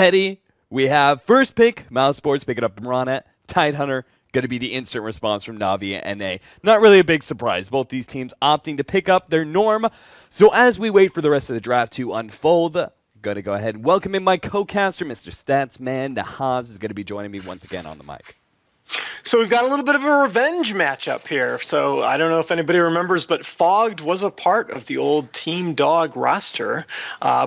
already we have first pick, Mousesports picking up Mirana, Tidehunter, going to be the instant response from Na'Vi and NA. Not really a big surprise. Both these teams opting to pick up their norm. So as we wait for the rest of the draft to unfold, going to go ahead and welcome in my co-caster, Mr. Statsman. Nahaz is going to be joining me once again on the mic. So we've got a little bit of a revenge matchup here. So I don't know if anybody remembers, but Fogged was a part of the old Team Dog roster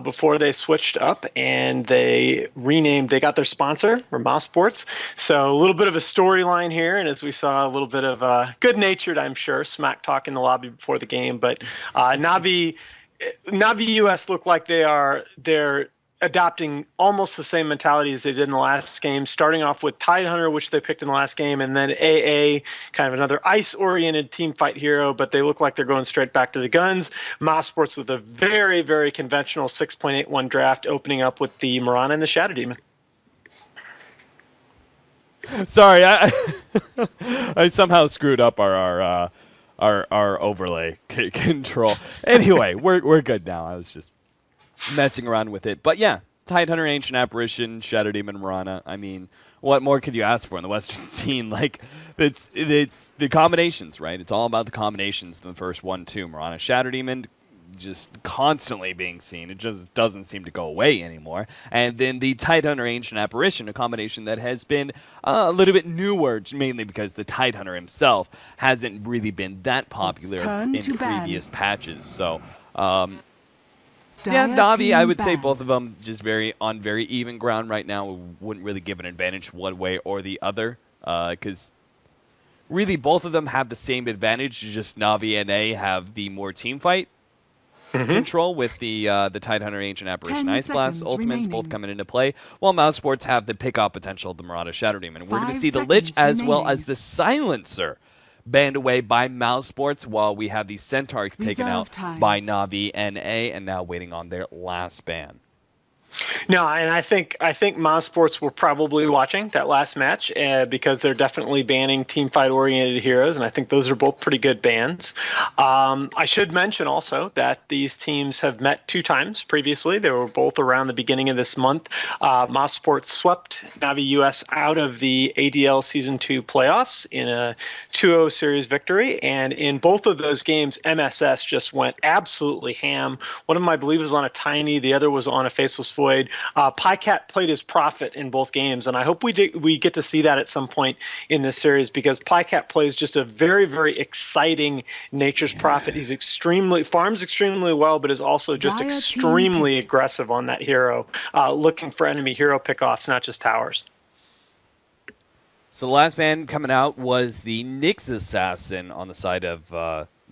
before they switched up and they renamed. They got their sponsor from Mousesports. So a little bit of a storyline here, and as we saw, a little bit of good-natured, I'm sure, smack talk in the lobby before the game. But Na'Vi US look like they're adopting almost the same mentality as they did in the last game, starting off with Tidehunter, which they picked in the last game, and then AA, kind of another ice-oriented team fight hero, but they look like they're going straight back to the guns. Mousesports with a very, very conventional 6.81 draft, opening up with the Mirana and the Shadow Demon. Sorry, I somehow screwed up our overlay control. Anyway, we're good now. I was just messing around with it. But yeah, Tidehunter, Ancient Apparition, Shadow Demon, Mirana. I mean, what more could you ask for in the Western scene? Like, it's the combinations, right? It's all about the combinations in the first 1-2. Mirana, Shadow Demon, just constantly being seen. It just doesn't seem to go away anymore. And then the Tidehunter, Ancient Apparition, a combination that has been a little bit newer, mainly because the Tidehunter himself hasn't really been that popular in previous patches. So, yeah, Na'Vi, I would say both of them just very even ground right now. We wouldn't really give an advantage one way or the other, because really both of them have the same advantage. Just Na'Vi and NA have the more team fight control with the Tidehunter, Ancient Apparition, Ice Blast ultimates both coming into play, while Mousesports have the pick-off potential of the Marauder Shadow Demon. And we're going to see the Lich as well as the Silencer banned away by Mousesports, while we have the Centaur taken out by Na'Vi NA, and now waiting on their last ban. No, and I think Mousesports were probably watching that last match because they're definitely banning team fight oriented heroes, and I think those are both pretty good bans. I should mention also that these teams have met 2 times previously. They were both around the beginning of this month. Mousesports swept Na'Vi US out of the ADL Season 2 playoffs in a 2-0 series victory, and in both of those games, MSS just went absolutely ham. One of them, I believe, was on a Tiny. The other was on a Faceless Void. Pycat played his Prophet in both games, and I hope we get to see that at some point in this series, because Pycat plays just a very, very exciting Nature's Prophet. He's farms extremely well, but is also just extremely aggressive on that hero, looking for enemy hero pickoffs, not just towers. So the last ban coming out was the Nyx Assassin on the side of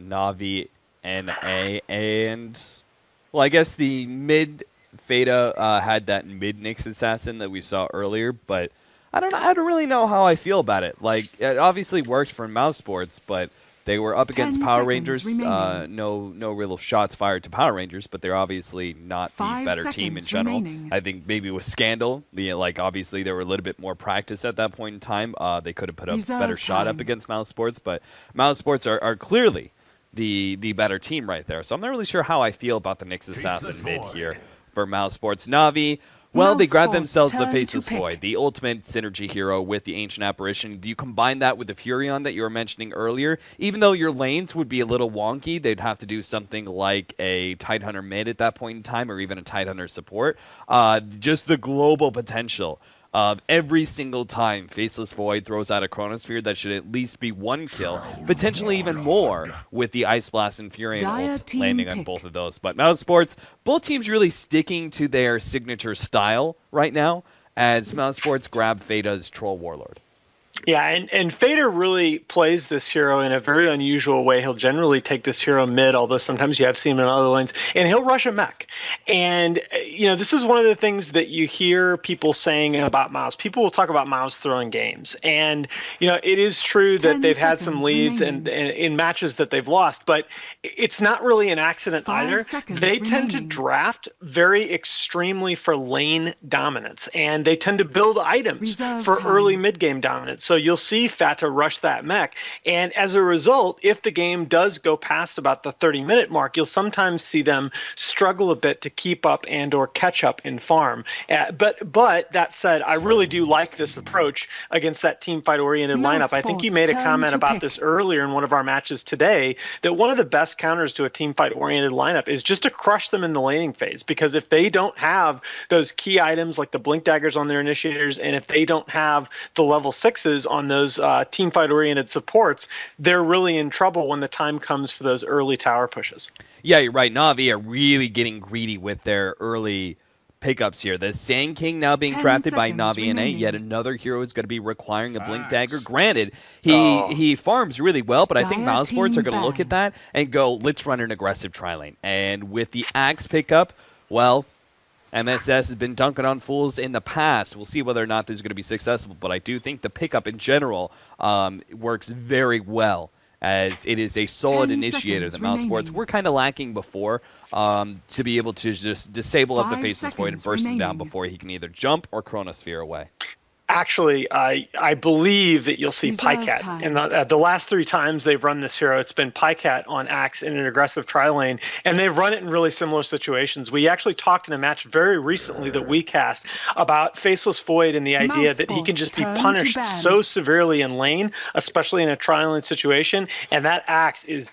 Na'Vi NA, and well, I guess the mid Feta had that mid Nyx Assassin that we saw earlier, but I don't really know how I feel about it. Like, it obviously worked for Mousesports, but they were up against Power Rangers. No real shots fired to Power Rangers, but they're obviously not the better team in general. I think maybe with Scandal, like obviously they were a little bit more practice at that point in time. They could have put a better shot up against Mousesports, but Mousesports are clearly the better team right there. So I'm not really sure how I feel about the Nyx Assassin mid here for Mousesports. Na'Vi, well, they grabbed themselves the Faceless Void, the ultimate synergy hero with the Ancient Apparition. Do you combine that with the Furion that you were mentioning earlier? Even though your lanes would be a little wonky, they'd have to do something like a Tidehunter mid at that point in time, or even a Tidehunter support. Just the global potential of every single time Faceless Void throws out a Chronosphere, that should at least be 1 kill, potentially even more with the Ice Blast and Furion ults landing on both of those. But Mousesports, both teams really sticking to their signature style right now, as Mousesports grab Feta's Troll Warlord. Yeah, and Fader really plays this hero in a very unusual way. He'll generally take this hero mid, although sometimes you have seen him in other lanes, and he'll rush a mech. And, you know, this is one of the things that you hear people saying about Mouse. People will talk about Mouse throwing games. And, you know, it is true that they've had some leads and in matches that they've lost, but it's not really an accident either. They tend to draft very extremely for lane dominance, and they tend to build items for early mid-game dominance. So you'll see Fata rush that mech. And as a result, if the game does go past about the 30-minute mark, you'll sometimes see them struggle a bit to keep up and or catch up in farm. But that said, I really do like this approach against that team fight oriented lineup. I think you made a comment about this earlier in one of our matches today, that one of the best counters to a team fight oriented lineup is just to crush them in the laning phase, because if they don't have those key items like the blink daggers on their initiators, and if they don't have the level 6s on those team fight oriented supports, they're really in trouble when the time comes for those early tower pushes. Yeah, you're right. Na'Vi are really getting greedy with their early pickups here. The Sand King now being drafted by Na'Vi and A. Yet another hero is going to be requiring a blink dagger. Granted, he farms really well, but I think Mousesports are going to look at that and go, let's run an aggressive tri-lane. And with the Axe pickup, well, MSS has been dunking on fools in the past. We'll see whether or not this is going to be successful, but I do think the pickup in general works very well, as it is a solid initiator that Mousesports were kind of lacking before, to be able to just disable up the Faceless Void and burst him down before he can either jump or Chronosphere away. Actually, I believe that you'll see Pycat. And the last 3 times they've run this hero, it's been Pycat on Axe in an aggressive tri-lane, and they've run it in really similar situations. We actually talked in a match very recently that we cast about Faceless Void and the idea that he can just be punished so severely in lane, especially in a tri-lane situation, and that Axe is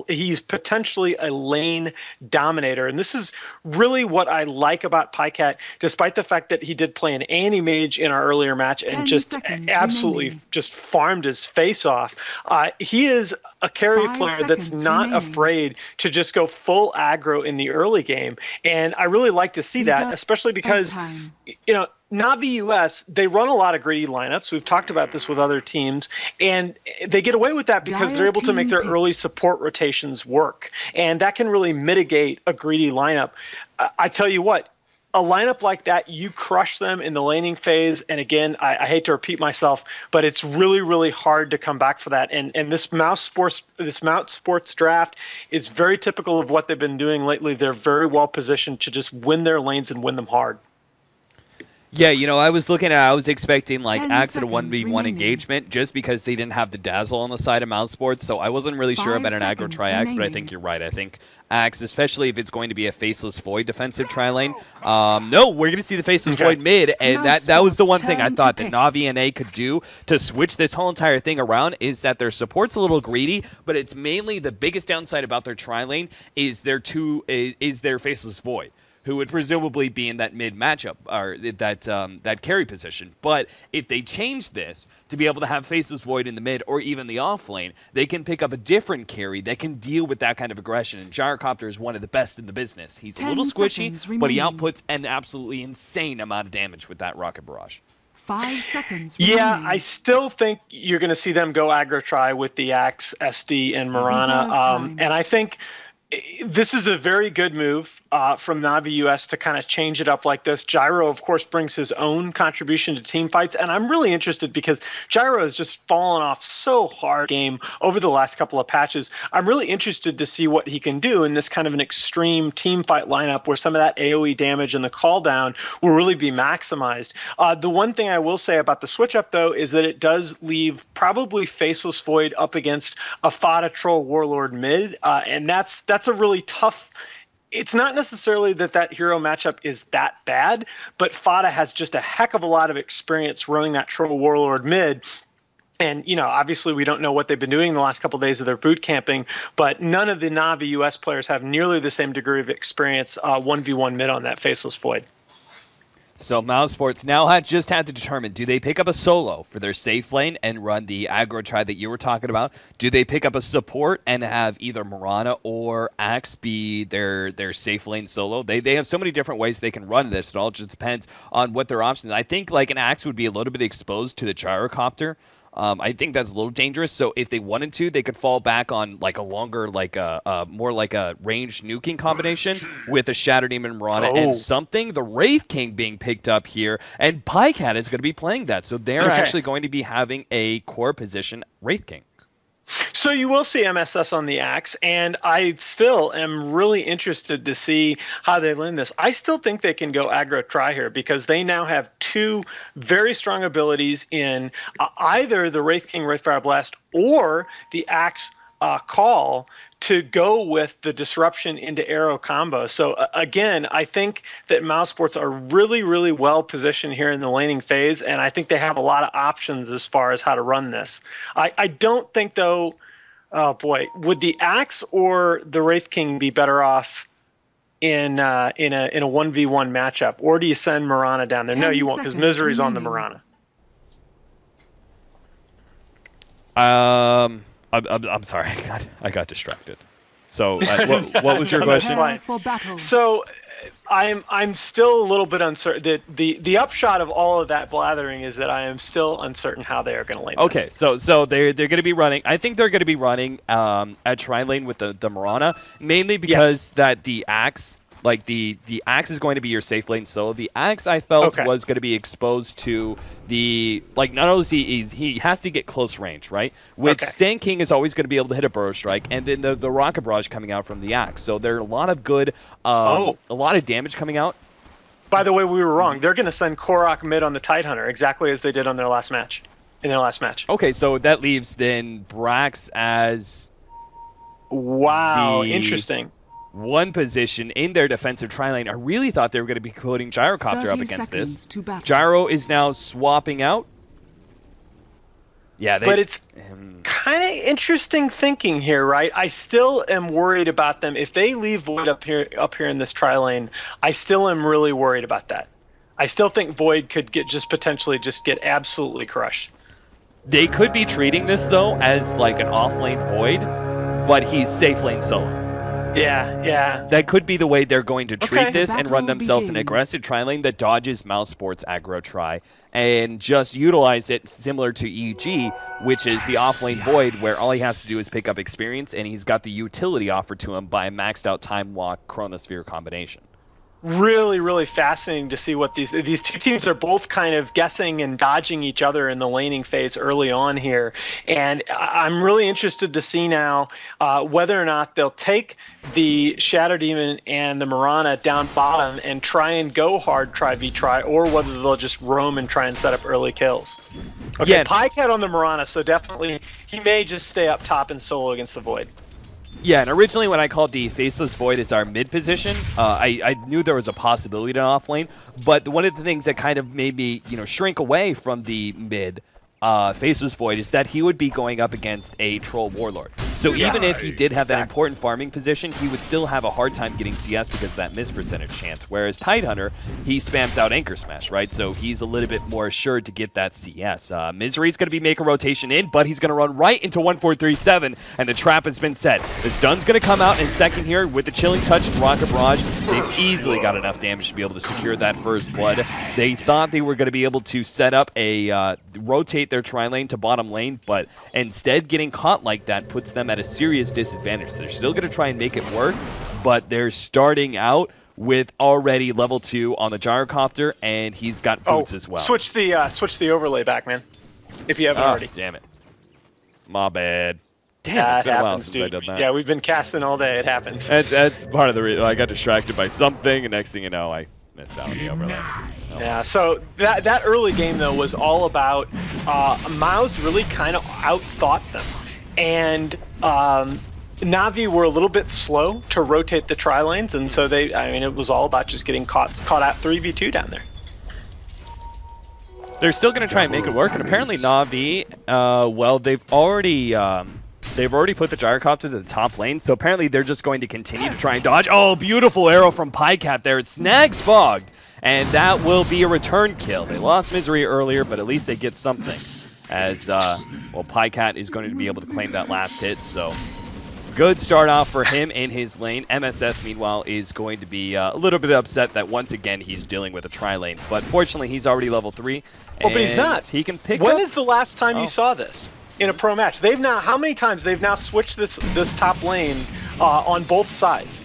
he's potentially a lane dominator. And this is really what I like about Pycat, despite the fact that he did play an anti-mage in our earlier match and just absolutely just farmed his face off. He is a carry player that's not afraid to just go full aggro in the early game. And I really like to see that, especially because, Na'Vi US, they run a lot of greedy lineups. We've talked about this with other teams, and they get away with that because they're able to make their early support rotations work. And that can really mitigate a greedy lineup. I tell you what, a lineup like that, you crush them in the laning phase. And again, I hate to repeat myself, but it's really, really hard to come back for that. And this Mousesports draft is very typical of what they've been doing lately. They're very well positioned to just win their lanes and win them hard. Yeah, I was expecting like Axe at a 1v1 engagement just because they didn't have the dazzle on the side of Mousesports, so I wasn't really sure about an aggro tri-Axe, but I think you're right. I think Axe, especially if it's going to be a Faceless Void defensive tri-lane, no, we're going to see the Faceless Void mid, and that was the one thing I thought that Na'Vi and A could do to switch this whole entire thing around, is that their support's a little greedy, but it's mainly the biggest downside about their tri-lane is their Faceless Void, who would presumably be in that mid matchup, or that carry position. But if they change this to be able to have Faceless Void in the mid or even the off lane, they can pick up a different carry that can deal with that kind of aggression. And Gyrocopter is one of the best in the business. He's a little squishy, but he outputs an absolutely insane amount of damage with that Rocket Barrage. 5 seconds remaining. Yeah, I still think you're going to see them go aggro try with the Axe, SD, and Mirana. And I think this is a very good move from Na'Vi US to kind of change it up like this. Gyro, of course, brings his own contribution to team fights, and I'm really interested because Gyro has just fallen off so hard game over the last couple of patches. I'm really interested to see what he can do in this kind of an extreme team fight lineup where some of that AoE damage and the call down will really be maximized. The one thing I will say about the switch up, though, is that it does leave probably Faceless Void up against a Fada Troll Warlord mid, and that's a really tough. It's not necessarily that hero matchup is that bad, but Fada has just a heck of a lot of experience running that Troll Warlord mid. And, obviously we don't know what they've been doing the last couple of days of their boot camping, but none of the Na'Vi US players have nearly the same degree of experience 1v1 mid on that Faceless Void. So Mousesports now just had to determine, do they pick up a solo for their safe lane and run the aggro try that you were talking about? Do they pick up a support and have either Mirana or Axe be their safe lane solo? They have so many different ways they can run this. It all just depends on what their options. I think like an Axe would be a little bit exposed to the Gyrocopter. I think that's a little dangerous. So if they wanted to, they could fall back on like a longer, more like a ranged nuking combination with a Shatter Demon Mirana and something. The Wraith King being picked up here, and Pycat is going to be playing that. So they're actually going to be having a core position Wraith King. So you will see MSS on the axe, and I still am really interested to see how they land this. I still think they can go aggro try here because they now have two very strong abilities in either the Wraith King Wraithfire Blast or the axe call to go with the disruption into arrow combo. So again, I think that Mousesports are really, really well positioned here in the laning phase, and I think they have a lot of options as far as how to run this. I don't think though. Oh boy, would the axe or the Wraith King be better off in a 1v1 matchup, or do you send Mirana down there? No, you won't, because Misery's on the Mirana. I'm sorry, I got distracted. So what was your question? So I'm still a little bit uncertain. The upshot of all of that blathering is that I am still uncertain how they are going to lane this. Okay, so they're going to be running. I think they're going to be running at tri-lane with the Mirana, mainly because that the axe. Like, the axe is going to be your safe lane solo. The axe, I felt, was going to be exposed to the, like, not only he has to get close range, right? Which Sand King is always going to be able to hit a burrow strike, and then the rocket barrage coming out from the axe. So there are a lot of good, a lot of damage coming out. By the way, we were wrong. They're going to send Korok mid on the Tidehunter, exactly as they did on their last match. In their last match. Okay, so that leaves then Brax as... Wow, interesting. One position in their defensive tri-lane. I really thought they were going to be putting Gyrocopter up against this. Gyro is now swapping out. Yeah, but it's kind of interesting thinking here, right? I still am worried about them. If they leave Void up here in this tri-lane, I still am really worried about that. I still think Void could potentially get absolutely crushed. They could be treating this though as like an off-lane Void, but he's safe lane solo. Yeah. That could be the way they're going to treat this and run themselves an aggressive tri-lane that dodges Mousesports aggro try and just utilize it similar to EG, which is the off-lane Void where all he has to do is pick up experience and he's got the utility offered to him by a maxed out Time Walk Chronosphere combination. Really, really fascinating to see what these two teams are both kind of guessing and dodging each other in the laning phase early on here. And I'm really interested to see now whether or not they'll take the Shadow Demon and the Mirana down bottom and try and go hard try v try, or whether they'll just roam and try and set up early kills. Okay, Pycat on the Mirana, so definitely he may just stay up top and solo against the Void. Yeah, and originally when I called the Faceless Void as our mid position, I knew there was a possibility to off lane, but one of the things that kind of made me, shrink away from the mid Faceless Void is that he would be going up against a Troll Warlord. So even if he did have that important farming position, he would still have a hard time getting CS because of that miss percentage chance. Whereas Tidehunter, he spams out Anchor Smash, right? So he's a little bit more assured to get that CS. Misery's going to be making a rotation in, but he's going to run right into 1437, and the trap has been set. The stun's going to come out in second here with the Chilling Touch and Rocket Barrage. They've easily got enough damage to be able to secure that first blood. They thought they were going to be able to set up a rotate their tri-lane to bottom lane, but instead getting caught like that puts them at a serious disadvantage. They're still going to try and make it work, but they're starting out with already level 2 on the Gyrocopter, and he's got boots as well. Switch the overlay back, man, if you haven't already. Damn it. My bad. Damn, it's been a while since I've done that. Yeah, we've been casting all day. It happens. That's part of the reason. I got distracted by something, and next thing you know, I missed out on the overlay. Yeah, so that early game, though, was all about Mouse really kind of outthought them. And Na'Vi were a little bit slow to rotate the tri-lanes, and so it was all about just getting caught out 3v2 down there. They're still going to try and make it work, and apparently Na'Vi, well, they've already put the Gyrocopters at the top lane, so apparently they're just going to continue to try and dodge. Oh, beautiful arrow from Pycat there. It snags Fogged, and that will be a return kill. They lost Misery earlier, but at least they get something. As, well, Pycat is going to be able to claim that last hit, so good start off for him in his lane. MSS, meanwhile, is going to be a little bit upset that once again he's dealing with a tri-lane, but fortunately he's already level 3. Oh, but he's not. He can pick When up. is the last time you saw this in a pro match? They've now, how many times they've now switched this top lane on both sides?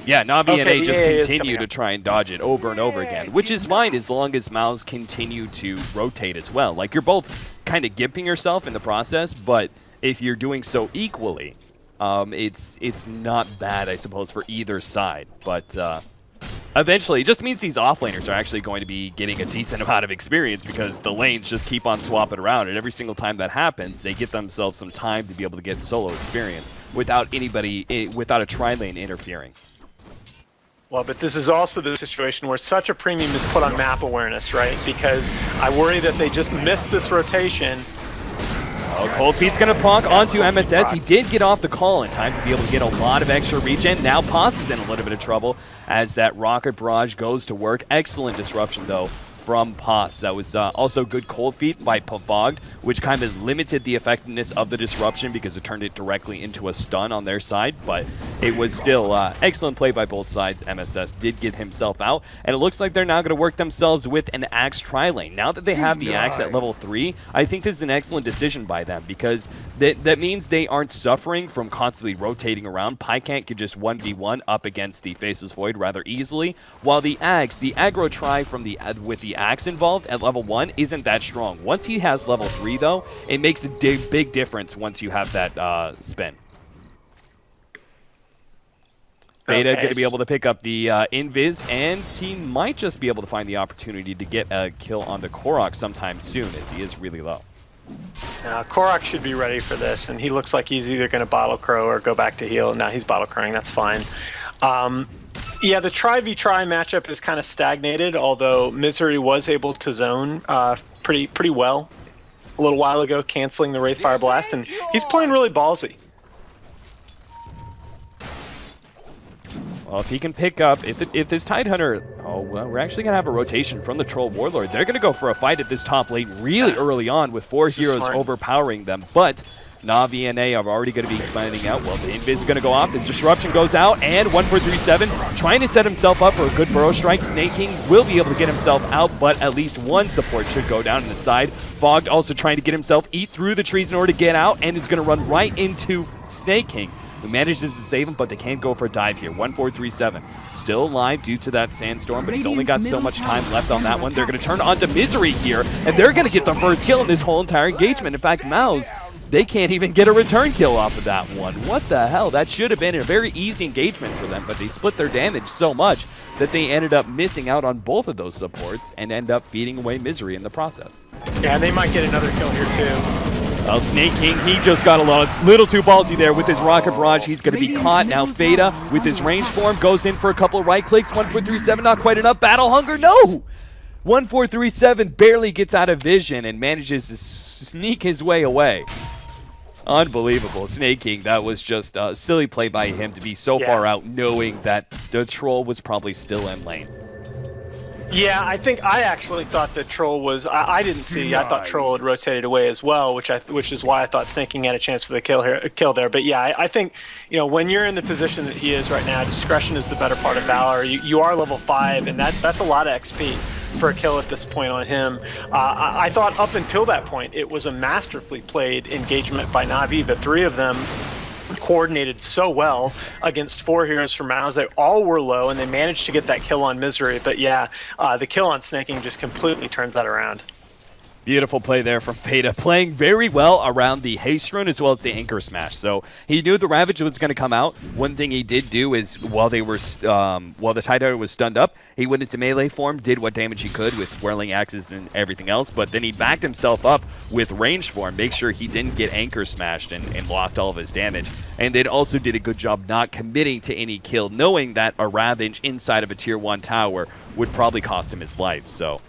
Yeah, Na'Vi and A just continue to try and dodge it over and over again, which is fine as long as Mouse continue to rotate as well. Like, you're both kind of gimping yourself in the process, but if you're doing so equally, it's not bad, I suppose, for either side. But eventually, it just means these offlaners are actually going to be getting a decent amount of experience because the lanes just keep on swapping around, and every single time that happens, they get themselves some time to be able to get solo experience without a tri-lane interfering. Well, but this is also the situation where such a premium is put on map awareness, right? Because I worry that they just missed this rotation. Oh, Cold Feet's going to proc onto MSS. He did get off the call in time to be able to get a lot of extra regen. Now Paz is in a little bit of trouble as that Rocket Barrage goes to work. Excellent disruption, though, from Paz. That was also good Cold Feet by Pavogd, which kind of limited the effectiveness of the disruption because it turned it directly into a stun on their side, but it was still excellent play by both sides. MSS did get himself out, and it looks like they're now going to work themselves with an Axe tri-lane. Now that they have the Axe at level 3, I think this is an excellent decision by them because that means they aren't suffering from constantly rotating around. Pycant could just 1v1 up against the Faceless Void rather easily, while the Axe, the aggro tri from with the Axe involved at level 1 isn't that strong. Once he has level 3 though, it makes a big difference once you have that spin. Beta going to be able to pick up the invis, and he might just be able to find the opportunity to get a kill onto Korok sometime soon as he is really low. Korok should be ready for this, and he looks like he's either going to bottle crow or go back to heal. Now he's bottle crowing, that's fine. Yeah, the tri-v-tri matchup is kind of stagnated, although Misery was able to zone pretty well a little while ago, canceling the Wraith Fire Blast, and he's playing really ballsy. Well, if he can pick up, if this Tidehunter, oh, well, we're actually going to have a rotation from the Troll Warlord. They're going to go for a fight at this top lane really early on with 4 heroes overpowering them, but Na'Vi and A are already going to be expanding out. Well, the invis is going to go off. This disruption goes out, and 1437 trying to set himself up for a good burrow strike. Snake King will be able to get himself out, but at least one support should go down in the side. Fogged also trying to get himself eat through the trees in order to get out, and is going to run right into Snake King, who manages to save him, but they can't go for a dive here. 1437 still alive due to that sandstorm, but he's only got so much time left on that one. They're going to turn onto Misery here, and they're going to get the first kill in this whole entire engagement. In fact, Mouse, they can't even get a return kill off of that one. What the hell? That should have been a very easy engagement for them, but they split their damage so much that they ended up missing out on both of those supports and end up feeding away Misery in the process. Yeah, they might get another kill here too. Well, Snake King, he just got a little too ballsy there with his Rocket Barrage. He's going to be caught. Now Fada, with his range form, goes in for a couple of right clicks. 1437, not quite enough. Battle Hunger, no! 1437 barely gets out of vision and manages to sneak his way away. Unbelievable. Snake King, that was just a silly play by him to be so far out, knowing that the troll was probably still in lane. Yeah, I actually thought that Troll was. I didn't see. I thought Troll had rotated away as well, which is why I thought Snake King had a chance for the kill there. But yeah, I think when you're in the position that he is right now, discretion is the better part of valor. You are level 5, and that's a lot of XP for a kill at this point on him. I thought up until that point it was a masterfully played engagement by Na'Vi. The 3 of them coordinated so well against 4 heroes from Mouse. They all were low, and they managed to get that kill on Misery. But yeah, the kill on Snake King just completely turns that around. Beautiful play there from Fada, playing very well around the haste rune as well as the anchor smash. So he knew the Ravage was going to come out. One thing he did do is while the Tidehunter was stunned up, he went into melee form, did what damage he could with whirling axes and everything else, but then he backed himself up with range form, make sure he didn't get anchor smashed and lost all of his damage. And then also did a good job not committing to any kill, knowing that a Ravage inside of a tier 1 tower would probably cost him his life. So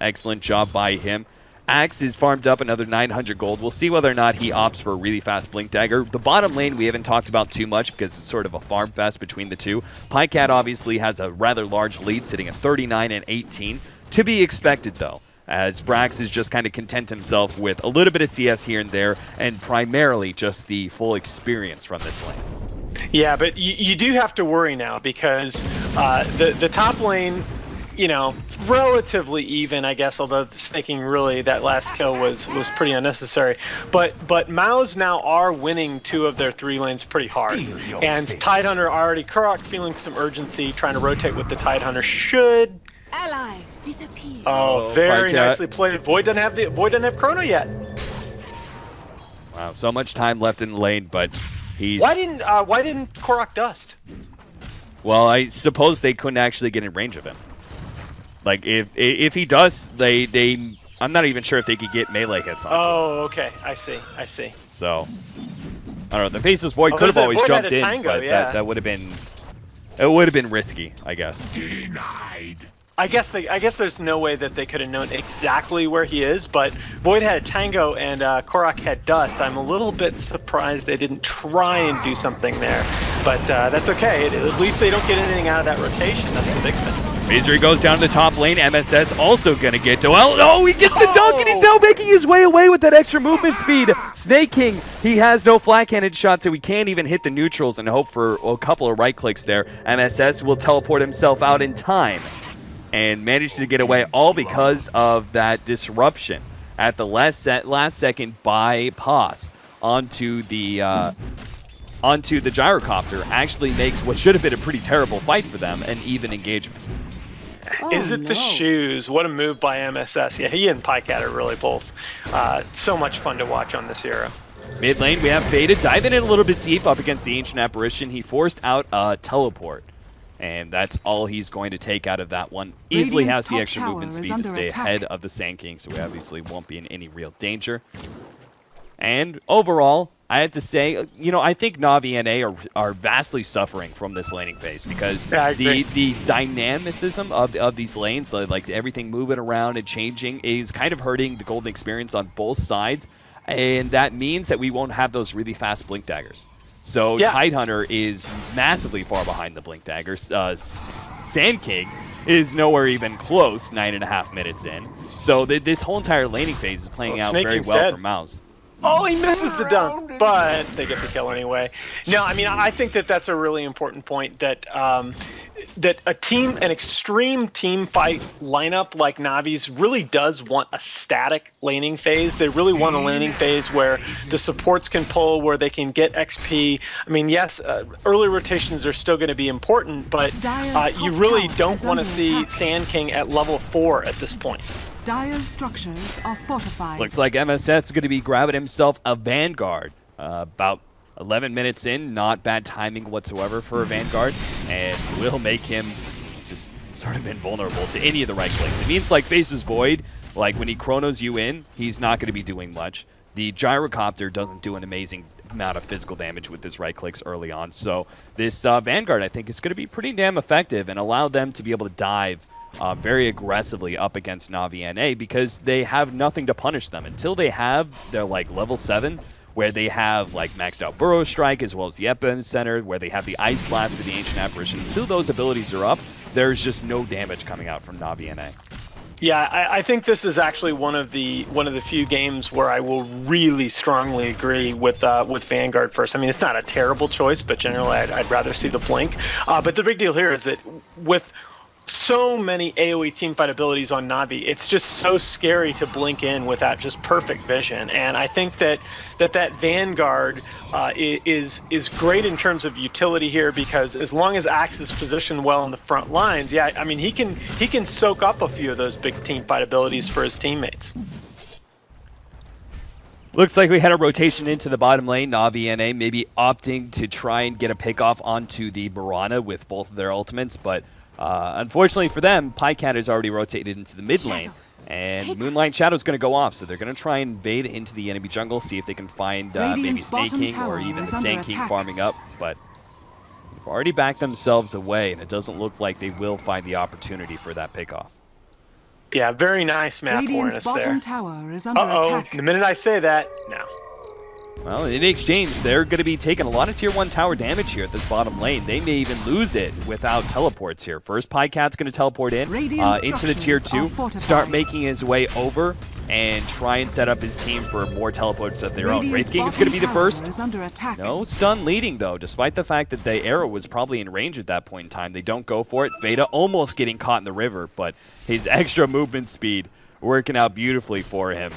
excellent job by him. Axe is farmed up another 900 gold. We'll see whether or not he opts for a really fast Blink Dagger. The bottom lane we haven't talked about too much because it's sort of a farm fest between the two. Pycat obviously has a rather large lead, sitting at 39 and 18. To be expected, though, as Brax is just kind of content himself with a little bit of CS here and there, and primarily just the full experience from this lane. Yeah, but you do have to worry now because the top lane, relatively even, I guess, although snaking really, that last kill was pretty unnecessary. But Mao's now are winning 2 of their 3 lanes pretty hard. And Tidehunter already, Kurok feeling some urgency, trying to rotate with the Tidehunter should... Allies disappear. Oh, very nicely played. Void doesn't have Chrono yet. Wow, so much time left in the lane, but he's... Why didn't Korok dust? Well, I suppose they couldn't actually get in range of him. Like, if he does, they I'm not even sure if they could get melee hits on him. Oh, okay. I see. So, I don't know. The Faceless Void could have always jumped in, but that would have been... It would have been risky, I guess. Denied. I guess there's no way that they could have known exactly where he is, but Void had a Tango and Korok had Dust. I'm a little bit surprised they didn't try and do something there, but that's okay. At least they don't get anything out of that rotation. That's the big thing. Misery goes down to the top lane. MSS also going to get to... Well, no, he gets the dunk, and he's now making his way away with that extra movement speed. Snake King, he has no flat cannon shot, so he can't even hit the neutrals and hope for a couple of right clicks there. MSS will teleport himself out in time and managed to get away, all because of that disruption at the last second by Pos onto the gyrocopter. Actually makes what should have been a pretty terrible fight for them an even engagement. Is it the shoes? What a move by MSS. Yeah, he and Pycat are really both so much fun to watch on this hero. Mid lane, we have Faded diving in a little bit deep up against the Ancient Apparition. He forced out a teleport, and that's all he's going to take out of that one. Easily has the extra movement speed to stay ahead of the Sand King, so we obviously won't be in any real danger. And overall, I have to say, you know, I think Na'Vi and A are vastly suffering from this laning phase because the dynamicism of these lanes, like everything moving around and changing, is kind of hurting the golden experience on both sides, and that means that we won't have those really fast blink daggers. So Tidehunter is massively far behind the blink daggers. Sand King is nowhere even close, 9.5 minutes in. So this whole entire laning phase is playing out very well for Mouse. Oh, he misses the dunk, but they get the kill anyway. No, I mean, I think that that's a really important point, that that an extreme team fight lineup like Navi's really does want a static laning phase. They really want a laning phase where the supports can pull, where they can get XP. I mean, yes, early rotations are still going to be important, but you really don't want to see Sand King at level 4 at this point. Dire's structures are fortified. Looks like MSS is going to be grabbing himself a Vanguard. About 11 minutes in, not bad timing whatsoever for a Vanguard, and will make him just sort of invulnerable to any of the right clicks. It means like Faces Void, like when he chronos you in, he's not going to be doing much. The Gyrocopter doesn't do an amazing amount of physical damage with his right clicks early on, so this Vanguard, I think, is going to be pretty damn effective and allow them to be able to dive very aggressively up against Na'Vi NA, because they have nothing to punish them until they have their like level 7, where they have like maxed out Burrow Strike as well as the Epicenter, where they have the Ice Blast for the Ancient Apparition. Until those abilities are up, there's just no damage coming out from Na'Vi NA. Yeah, I think this is actually one of the few games where I will really strongly agree with Vanguard first. I mean, it's not a terrible choice, but generally I'd rather see the Blink. But the big deal here is that with so many AoE teamfight abilities on Na'Vi, it's just so scary to blink in with that just perfect vision. And I think that Vanguard is great in terms of utility here, because as long as Axe is positioned well in the front lines, yeah, I mean, he can soak up a few of those big teamfight abilities for his teammates. Looks like we had a rotation into the bottom lane. Na'Vi NA maybe opting to try and get a pickoff onto the Mirana with both of their ultimates, but unfortunately for them, Pycat has already rotated into the mid lane, and Moonlight Shadow's going to go off, so they're going to try and invade into the enemy jungle, see if they can find maybe Snake King or even the Sand King farming up, but they've already backed themselves away, and it doesn't look like they will find the opportunity for that pickoff. Yeah, very nice map awareness there. Tower is under attack. The minute I say that, no. Well, in exchange, they're going to be taking a lot of Tier 1 tower damage here at this bottom lane. They may even lose it without teleports here. First, Pycat's going to teleport in into the Tier 2, start making his way over, and try and set up his team for more teleports of their own. Wraith King is going to be the first. No stun leading, though, despite the fact that the arrow was probably in range at that point in time. They don't go for it. Veda almost getting caught in the river, but his extra movement speed working out beautifully for him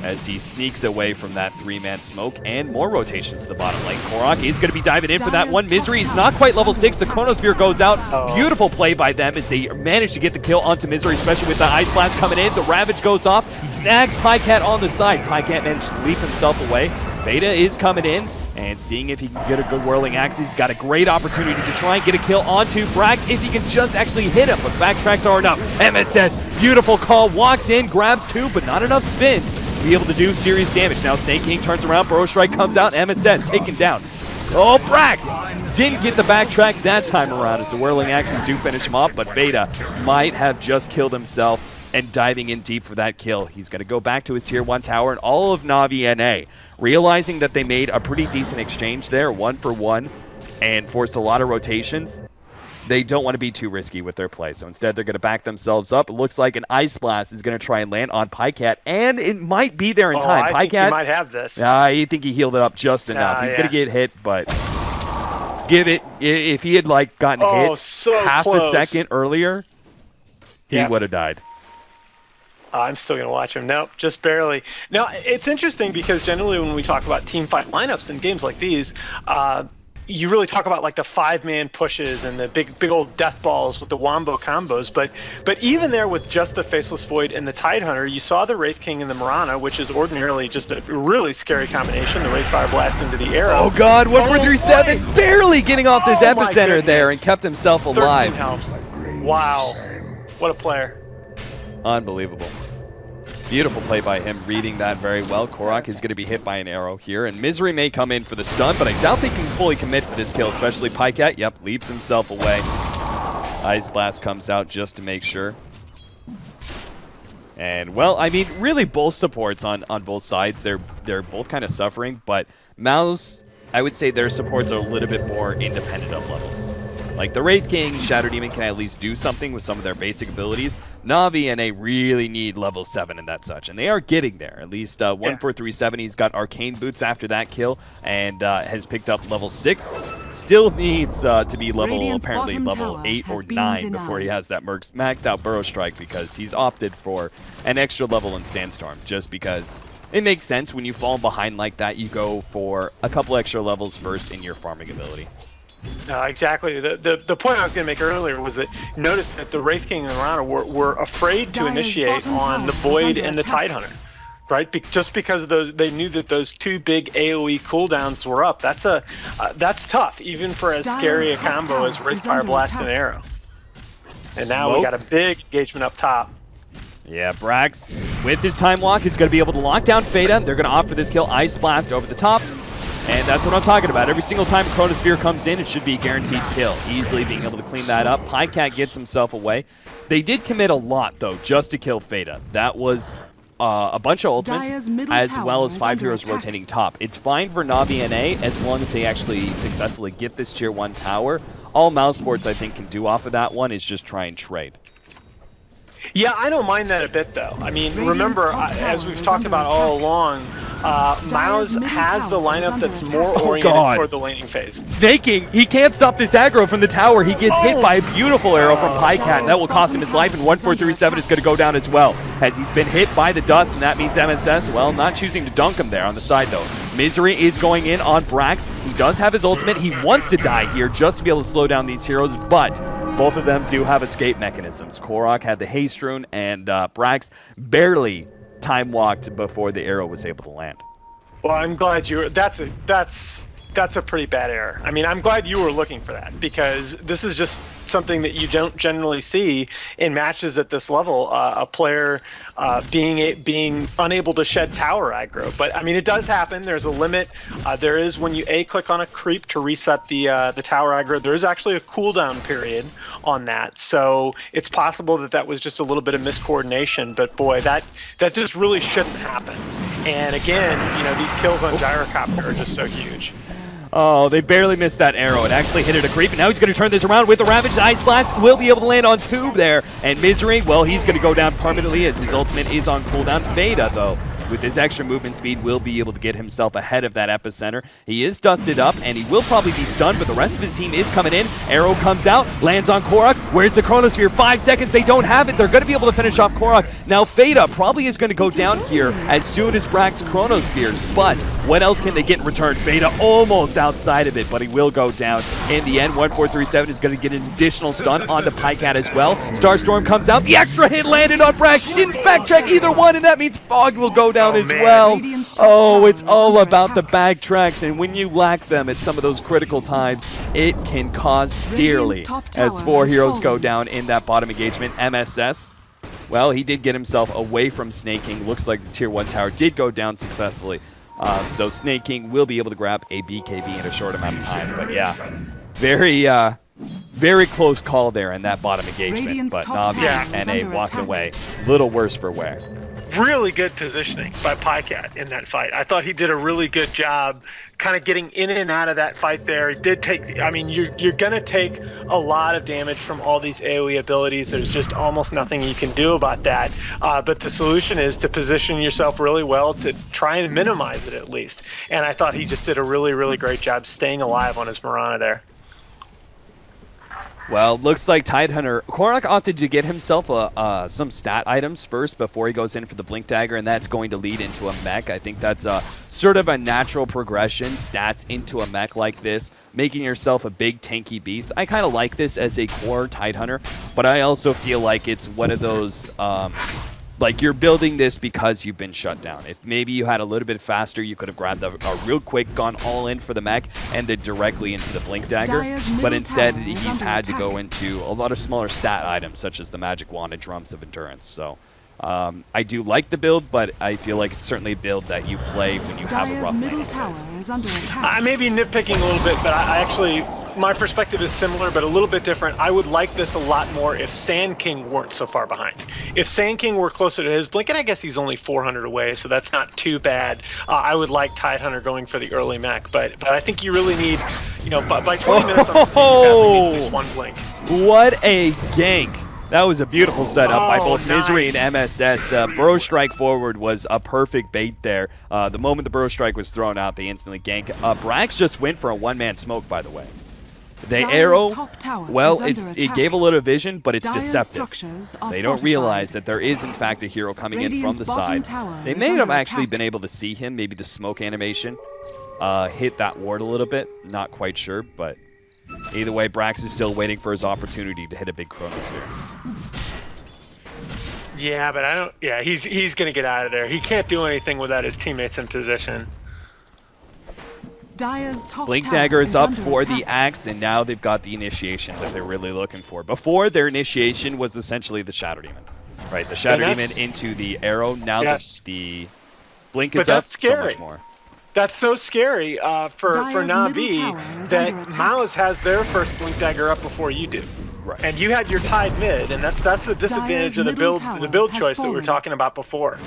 as he sneaks away from that 3-man smoke, and more rotations to the bottom lane. Korok is going to be diving in for that one. Misery is not quite level 6. The Chronosphere goes out. Beautiful play by them as they manage to get the kill onto Misery, especially with the Ice Blast coming in. The Ravage goes off, snags Pycat on the side. Pycat managed to leap himself away. Veda is coming in and seeing if he can get a good whirling axe. He's got a great opportunity to try and get a kill onto Brax if he can just actually hit him, but backtracks are enough. MSS, beautiful call, walks in, grabs 2, but not enough spins to be able to do serious damage. Now Snake King turns around, Burrow Strike comes out, MSS taken down. Oh, Brax didn't get the backtrack that time around as the whirling axes do finish him off, but Veda might have just killed himself and diving in deep for that kill. He's going to go back to his tier 1 tower, and all of Na'Vi NA, realizing that they made a pretty decent exchange there, 1 for 1, and forced a lot of rotations. They don't want to be too risky with their play, so instead they're going to back themselves up. It looks like an Ice Blast is going to try and land on Pycat, and it might be there in time. I think he might have this. I think he healed it up just enough. He's going to get hit, but give it. If he had like gotten hit so half close. a second earlier, he would have died. I'm still going to watch him. Nope, just barely. Now, it's interesting because generally when we talk about team fight lineups in games like these, you really talk about like the 5-man pushes and the big old death balls with the wombo combos. But even there with just the Faceless Void and the Tidehunter, you saw the Wraith King and the Mirana, which is ordinarily just a really scary combination. The Wraith Fire Blast into the arrow. Oh God, 1437 barely getting off this epicenter there and kept himself alive. 13 health. Wow, what a player. Unbelievable. Beautiful play by him, reading that very well. Korok is going to be hit by an arrow here, and Misery may come in for the stun, but I doubt they can fully commit for this kill, especially Pycat. Yep, leaps himself away. Ice Blast comes out just to make sure. And, well, I mean, really both supports on both sides. They're both kind of suffering, but Mouse, I would say their supports are a little bit more independent of levels. Like the Wraith King, Shadow Demon can at least do something with some of their basic abilities. Na'Vi and they really need level 7 and that such, and they are getting there. At least 1437, he's got Arcane Boots after that kill, and has picked up level 6. Still needs to be apparently level 8 or 9 before he has that maxed out Burrow Strike, because he's opted for an extra level in Sandstorm, just because it makes sense when you fall behind like that, you go for a couple extra levels first in your farming ability. Exactly. The point I was going to make earlier was that notice that the Wraith King and the Mirana were afraid to initiate on the Void and the Tidehunter, right? Just because of those, they knew that those 2 big AOE cooldowns were up. That's tough, even for as scary a combo as Wraith Fire Blast and Arrow. And now we got a big engagement up top. Yeah, Brax, with his Time Walk, is going to be able to lock down Fada. They're going to opt for this kill, Ice Blast over the top. And that's what I'm talking about. Every single time Chronosphere comes in, it should be a guaranteed kill. Easily being able to clean that up. Pycat gets himself away. They did commit a lot, though, just to kill Fada. That was a bunch of ultimates, as well as 5 heroes rotating top. It's fine for Na'Vi NA as long as they actually successfully get this tier 1 tower. All Mousesports, I think, can do off of that one is just try and trade. Yeah, I don't mind that a bit, though. I mean, remember, as we've talked about all along, Mouse has the lineup that's more oriented toward the laning phase. Snake King, he can't stop this aggro from the tower. He gets hit by a beautiful arrow from Pycat, and that will cost him his life, and 1437 is going to go down as well, as he's been hit by the dust, and that means MSS, well, not choosing to dunk him there on the side, though. Misery is going in on Brax. He does have his ultimate. He wants to die here just to be able to slow down these heroes, but both of them do have escape mechanisms. Korok had the Haste Rune, and Brax barely time walked before the arrow was able to land. Well, I'm glad you were. That's a pretty bad error. I mean, I'm glad you were looking for that, because this is just something that you don't generally see in matches at this level. A player being unable to shed tower aggro. But I mean, it does happen. There's a limit. There is, when you click on a creep to reset the tower aggro, there is actually a cooldown period on that. So it's possible that was just a little bit of miscoordination. But boy, that just really shouldn't happen. And again, these kills on Gyrocopter are just so huge. Oh, they barely missed that arrow. It actually hit it a creep, and now he's going to turn this around with the Ravage. Ice Blast will be able to land on Tube there. And Misery, well, he's going to go down permanently as his ultimate is on cooldown. Veda, though, with his extra movement speed, will be able to get himself ahead of that epicenter. He is dusted up, and he will probably be stunned, but the rest of his team is coming in. Arrow comes out, lands on Korok. Where's the Chronosphere? 5 seconds. They don't have it. They're going to be able to finish off Korok. Now, Fada probably is going to go down here as soon as Brax Chronospheres, but what else can they get in return? Fada almost outside of it, but he will go down in the end. 1437 is going to get an additional stun onto Pycat as well. Starstorm comes out. The extra hit landed on Brax. He didn't backtrack either one, and that means Fog will go down Oh, as man. well. Radiant's top Oh, tower it's is all under about the attack. backtracks, and when you lack them at some of those critical times, it can cost dearly. top As tower 4 has heroes go fallen. down in that bottom engagement. MSS, well, he did get himself away from Snake King. Looks like the tier 1 tower did go down successfully. So Snake King will be able to grab a BKB in a short amount of time. But yeah, very close call there in that bottom engagement. Radiant's But top Navi tower is and A under walking attack. away. Little worse for wear. Really good positioning by Pycat in that fight. I thought he did a really good job kind of getting in and out of that fight there. He did take, I mean, you're going to take a lot of damage from all these AoE abilities. There's just almost nothing you can do about that. But the solution is to position yourself really well to try and minimize it at least. And I thought he just did a really, really great job staying alive on his Mirana there. Well, looks like Tidehunter, Korok opted to get himself some stat items first before he goes in for the Blink Dagger, and that's going to lead into a mech. I think that's sort of a natural progression, stats into a mech like this, making yourself a big tanky beast. I kind of like this as a core Tidehunter, but I also feel like it's one of those... like you're building this because you've been shut down. If maybe you had a little bit faster, you could have grabbed a real quick, gone all in for the mech, and then directly into the Blink Dagger. Dire's But middle instead, tower is he's under had to go attack. into a lot of smaller stat items, such as the Magic Wand and Drums of Endurance. So I do like the build, but I feel like it's certainly a build that you play when you have a Dire's rough middle lane. tower is under attack. I may be nitpicking a little bit, but I actually, my perspective is similar, but a little bit different. I would like this a lot more if Sand King weren't so far behind. If Sand King were closer to his blink, and I guess he's only 400 away, so that's not too bad. I would like Tidehunter going for the early mech, but I think you really need, you know, by 20 minutes on this team, you have to need at least one blink. What a gank. That was a beautiful setup by both nice. Misery and MSS. The Burrow Strike forward was a perfect bait there. The moment the Burrow Strike was thrown out, they instantly gank. Brax just went for a one-man smoke, by the way. The Dire's arrow, top tower well, is under it attack. gave a little vision, but it's Dire's deceptive. structures are They don't fortified. realize that there is, in fact, a hero coming in from Radiant's the bottom side. tower They is may have under actually attack. been able to see him, maybe the smoke animation hit that ward a little bit. Not quite sure, but either way, Brax is still waiting for his opportunity to hit a big Chronosphere. Yeah, but I don't. Yeah, he's gonna get out of there. He can't do anything without his teammates in position. Dire's top Blink tower Dagger is up under for attack. the axe, and now they've got the initiation that they're really looking for. Before, their initiation was essentially the Shadow Demon. Right, the Shadow Demon that's- into the arrow. Now Yes. the Blink But is up that's so scary. much more. That's so scary for Dire's middle Na'Vi tower is that under attack. Mouse has their first Blink Dagger up before you do. Right. And you had your Tide mid, and that's the disadvantage Dire's of the middle build tower has choice that we were fallen. talking about before.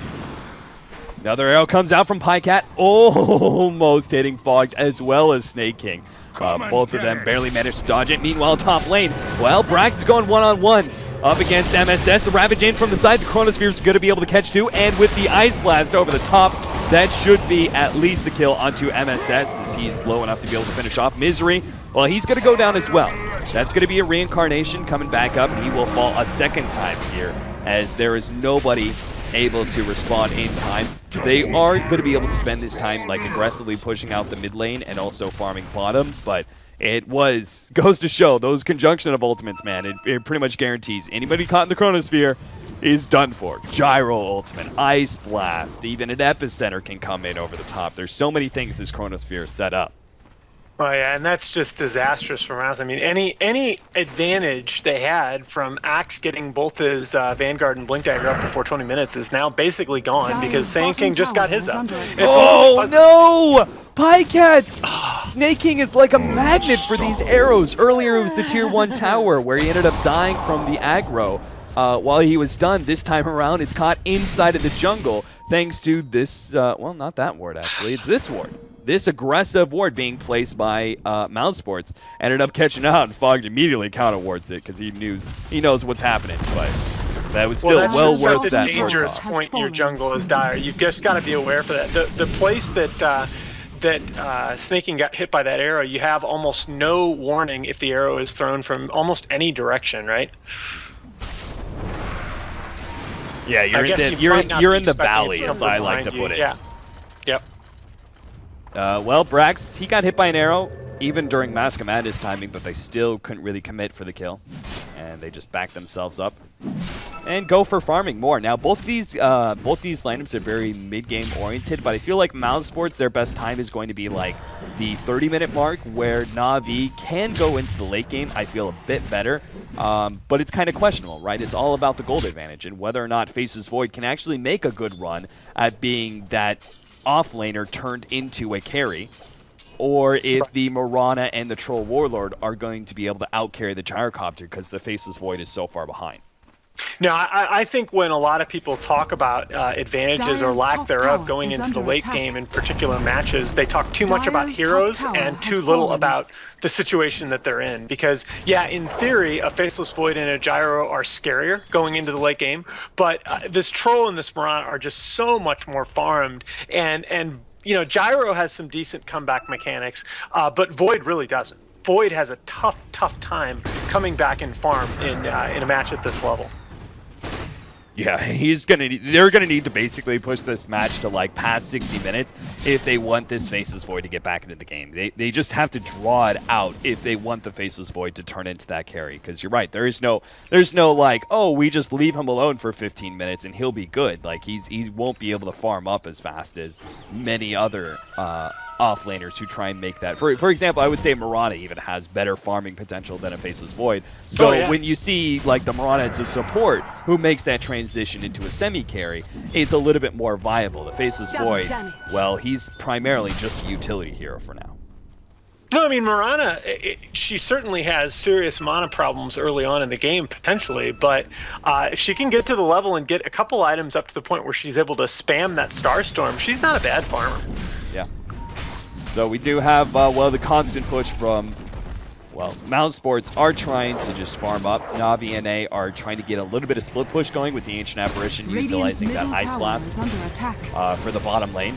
Another arrow comes out from Pycat, almost hitting Fogged as well as Snake King. Both of them barely managed to dodge it. Meanwhile, top lane, well, Brax is going one-on-one up against MSS. The Ravage in from the side. The Chronosphere is going to be able to catch too, and with the Ice Blast over the top, that should be at least the kill onto MSS as he's slow enough to be able to finish off. Misery, well, he's going to go down as well. That's going to be a reincarnation coming back up, and he will fall a second time here as there is nobody able to respond in time. They are going to be able to spend this time like aggressively pushing out the mid lane and also farming bottom, but it goes to show those conjunction of ultimates, man. It pretty much guarantees anybody caught in the Chronosphere is done for. Gyro ultimate, Ice Blast, even an Epicenter can come in over the top. There's so many things this Chronosphere is set up. Oh yeah, and that's just disastrous for Mouse. I mean, any advantage they had from Axe getting both his Vanguard and Blink Dagger up before 20 minutes is now basically gone Dire's because Sand bottom King just got tower his is up. under It's attack. all Oh because- no! Pycats! Snake King is like a magnet for these arrows. Earlier it was the tier 1 tower where he ended up dying from the aggro while he was stunned. This time around it's caught inside of the jungle thanks to this, well, not that ward actually, it's this ward. This aggressive ward being placed by Mousesports ended up catching out, and Fogged immediately counter wards it because he knows what's happening, but that was still that's well just worth such that a dangerous cost. point in your jungle is Dire. You've just got to be aware for that. The place that Snake King got hit by that arrow, you have almost no warning if the arrow is thrown from almost any direction, right? Yeah, I guess you you're might not in be the expecting it valley, to come as from I like to behind put you. it. Yeah. Yep. Well, Brax, he got hit by an arrow even during Mask of Madness timing, but they still couldn't really commit for the kill, and they just backed themselves up. and go for farming more. Now, both these lineups are very mid-game oriented, but I feel like Mousesports, their best time is going to be like the 30-minute mark, where Na'Vi can go into the late game. I feel a bit better, but it's kind of questionable, right? It's all about the gold advantage and whether or not Faceless Void can actually make a good run at being that offlaner turned into a carry, or if the Mirana and the Troll Warlord are going to be able to outcarry the Gyrocopter because the Faceless Void is so far behind. No, I think when a lot of people talk about advantages or lack thereof going into the late game in particular matches, they talk too much about heroes and too little about the situation that they're in. Because, yeah, in theory, a Faceless Void and a Gyro are scarier going into the late game, but this Troll and this Mirana are just so much more farmed, and you know, Gyro has some decent comeback mechanics, but Void really doesn't. Void has a tough time coming back in farm in a match at this level. Yeah, they're gonna need to basically push this match to like past 60 minutes if they want this Faceless Void to get back into the game. They just have to draw it out if they want the Faceless Void to turn into that carry. Because you're right, there's no like, oh, we just leave him alone for 15 minutes and he'll be good. Like he won't be able to farm up as fast as many other offlaners who try and make that. For example, I would say Mirana even has better farming potential than a Faceless Void. So when you see like the Mirana as a support who makes that transition into a semi-carry, it's a little bit more viable. The Faceless Void, well, he's primarily just a utility hero for now. No, I mean, Mirana, she certainly has serious mana problems early on in the game, potentially, but if she can get to the level and get a couple items up to the point where she's able to spam that Starstorm, she's not a bad farmer. Yeah. So we do have, well, the constant push from, well, Mousesports are trying to just farm up. Na'Vi and A are trying to get a little bit of split push going with the Ancient Apparition, utilizing that Ice Blast for the bottom lane.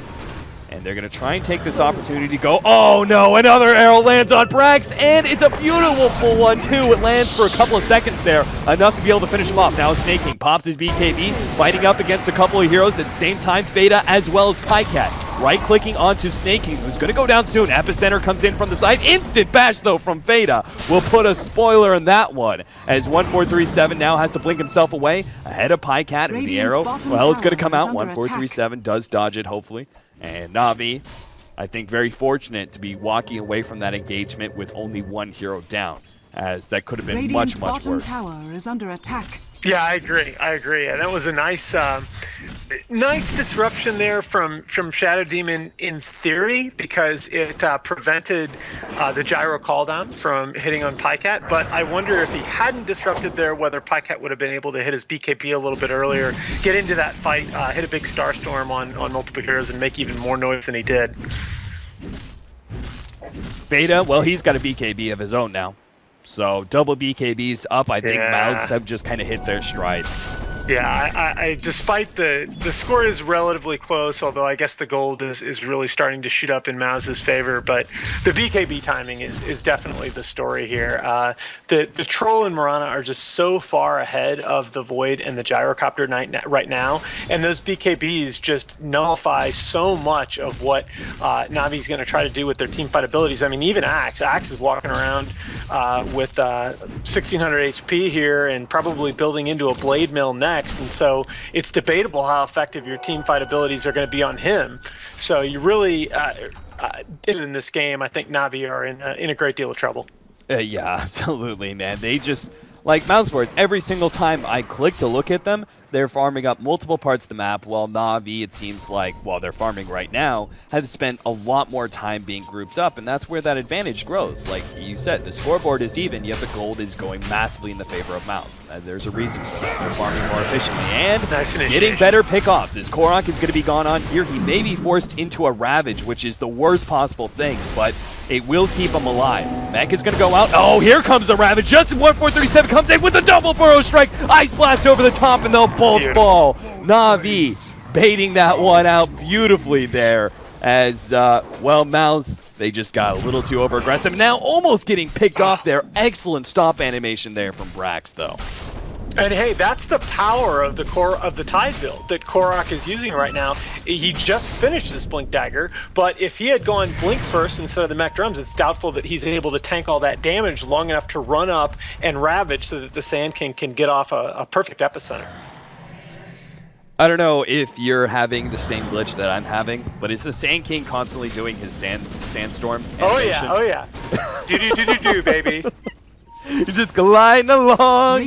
And they're going to try and take this opportunity to go, oh no, another arrow lands on Brax, and it's a beautiful one too. It lands for a couple of seconds there, enough to be able to finish him off. Now Snaking pops his BKB, fighting up against a couple of heroes at the same time, Fada as well as Pycat. Right-clicking onto Snaking, who's going to go down soon. Epicenter comes in from the side. Instant bash, though, from Fada. We'll put a spoiler in that one, as 1437 now has to blink himself away ahead of Pycat with the arrow. Well, it's going to come out. 1437 does dodge it, hopefully. And Na'Vi, I think, very fortunate to be walking away from that engagement with only one hero down, as that could have been much worse. Tower is under attack. Yeah, I agree. And that was a nice disruption there from Shadow Demon in theory, because it prevented the Gyro cooldown from hitting on Pycat. But I wonder if he hadn't disrupted there, whether Pycat would have been able to hit his BKB a little bit earlier, get into that fight, hit a big Starstorm on multiple heroes, and make even more noise than he did. Beta, well, he's got a BKB of his own now. So double BKBs up, I think Mouths have just kind of hit their stride. Yeah, I despite the score is relatively close, although I guess the gold is really starting to shoot up in Mouse's favor, but the BKB timing is definitely the story here. The Troll and Mirana are just so far ahead of the Void and the Gyrocopter right now, and those BKBs just nullify so much of what Na'Vi's going to try to do with their teamfight abilities. I mean, even Axe is walking around with 1600 HP here and probably building into a Blade Mill next. And so it's debatable how effective your team fight abilities are going to be on him. So you really, in this game, I think Na'Vi are in a great deal of trouble. Yeah, absolutely, man. They just, like Mousesports, every single time I click to look at them, they're farming up multiple parts of the map, while Na'Vi, it seems like, while they're farming right now, have spent a lot more time being grouped up, and that's where that advantage grows. Like you said, the scoreboard is even, yet the gold is going massively in the favor of Mouse. There's a reason for that. They're farming more efficiently, and getting better pickoffs. As Korok is going to be gone on here, he may be forced into a Ravage, which is the worst possible thing, but it will keep him alive. Mech is going to go out. Oh, here comes the Ravage. Justin 1437 comes in with a double burrow strike. Ice Blast over the top, and they'll both fall. Na'Vi baiting that one out beautifully there, as, well, Mouse, they just got a little too over-aggressive. Now almost getting picked off there. Excellent stop animation there from Brax, though. And hey, that's the power of the core of the Tide build that Korok is using right now. He just finished his Blink Dagger, but if he had gone Blink first instead of the Mech Drums, it's doubtful that he's able to tank all that damage long enough to run up and Ravage so that the Sand King can get off a perfect epicenter. I don't know if you're having the same glitch that I'm having, but is the Sand King constantly doing his sandstorm animation? Oh yeah. Do baby. You're just gliding along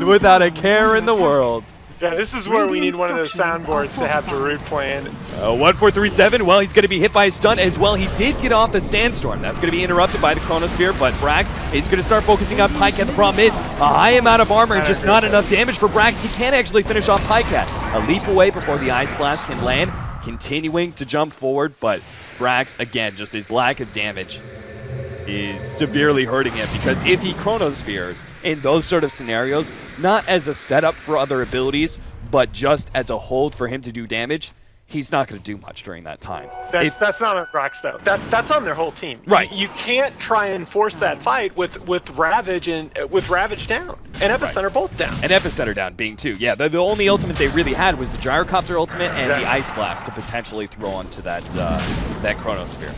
without a care in the world. Yeah, this is where we need one of those soundboards to have Darude playing. 1437, well, he's going to be hit by a stun as well. He did get off the Sandstorm. That's going to be interrupted by the Chronosphere, but Brax is going to start focusing on Pycat. The problem is a high amount of armor and just not enough damage for Brax. He can't actually finish off Pycat. A leap away before the Ice Blast can land, continuing to jump forward, but Brax, again, just his lack of damage is severely hurting him, because if he Chronospheres in those sort of scenarios, not as a setup for other abilities, but just as a hold for him to do damage, he's not going to do much during that time. That's not on Brax though. That's on their whole team. Right. You can't try and force that fight with Ravage and with Ravage down and Epicenter both down. And Epicenter down being too. Yeah, the only ultimate they really had was the Gyrocopter ultimate and the Ice Blast to potentially throw onto that Chronosphere.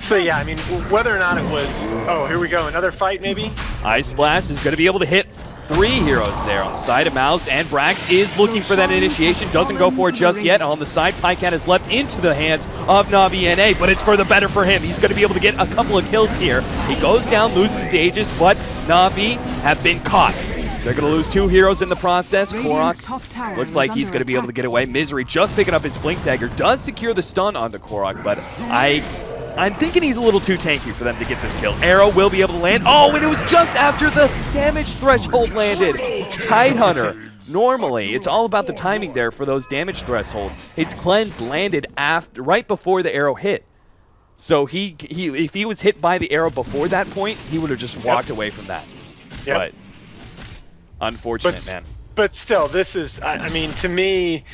So yeah, I mean, whether or not it was, oh, here we go, another fight maybe? Ice Blast is going to be able to hit 3 heroes there on the side of Mouse, and Brax is looking for that initiation, doesn't go for it just yet. On the side, Pycat is left into the hands of Navi NA, but it's for the better for him. He's going to be able to get a couple of kills here. He goes down, loses the Aegis, but Navi have been caught. They're going to lose 2 heroes in the process. Korok looks like he's going to be able to get away. Misery just picking up his Blink Dagger, does secure the stun onto Korok, but I'm thinking he's a little too tanky for them to get this kill. Arrow will be able to land. Oh, and it was just after the damage threshold landed. Tidehunter. Normally, it's all about the timing there for those damage thresholds. His cleanse landed right before the arrow hit. So if he was hit by the arrow before that point, he would have just walked away from that. But unfortunate, man. But still, this is, I mean, to me,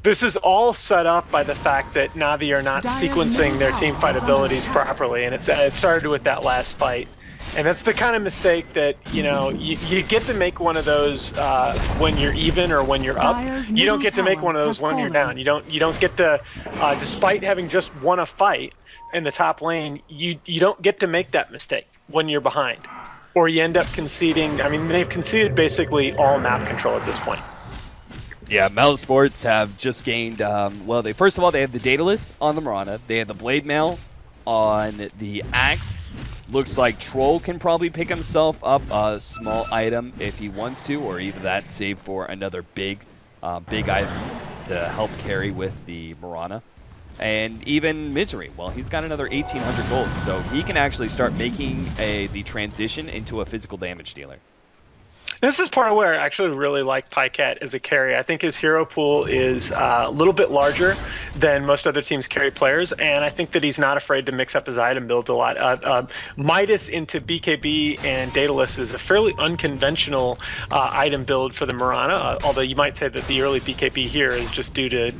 this is all set up by the fact that Navi are not sequencing their team fight abilities properly, and it started with that last fight. And that's the kind of mistake that, you know, you get to make one of those when you're even or when you're up. You don't get to make one of those when you're down. You don't get to, despite having just won a fight in the top lane, you don't get to make that mistake when you're behind. Or you end up conceding. I mean, they've conceded basically all map control at this point. Yeah, Mousesports have just gained, well, first of all, they have the Daedalus on the Mirana. They have the Blade Mail on the Axe. Looks like Troll can probably pick himself up a small item if he wants to, or either that save for another big item to help carry with the Mirana. And even Misery, well, he's got another 1,800 gold, so he can actually start making the transition into a physical damage dealer. This is part of where I actually really like Pycat as a carry. I think his hero pool is a little bit larger than most other teams' carry players, and I think that he's not afraid to mix up his item builds a lot. Midas into BKB and Daedalus is a fairly unconventional item build for the Mirana, although you might say that the early BKB here is just due to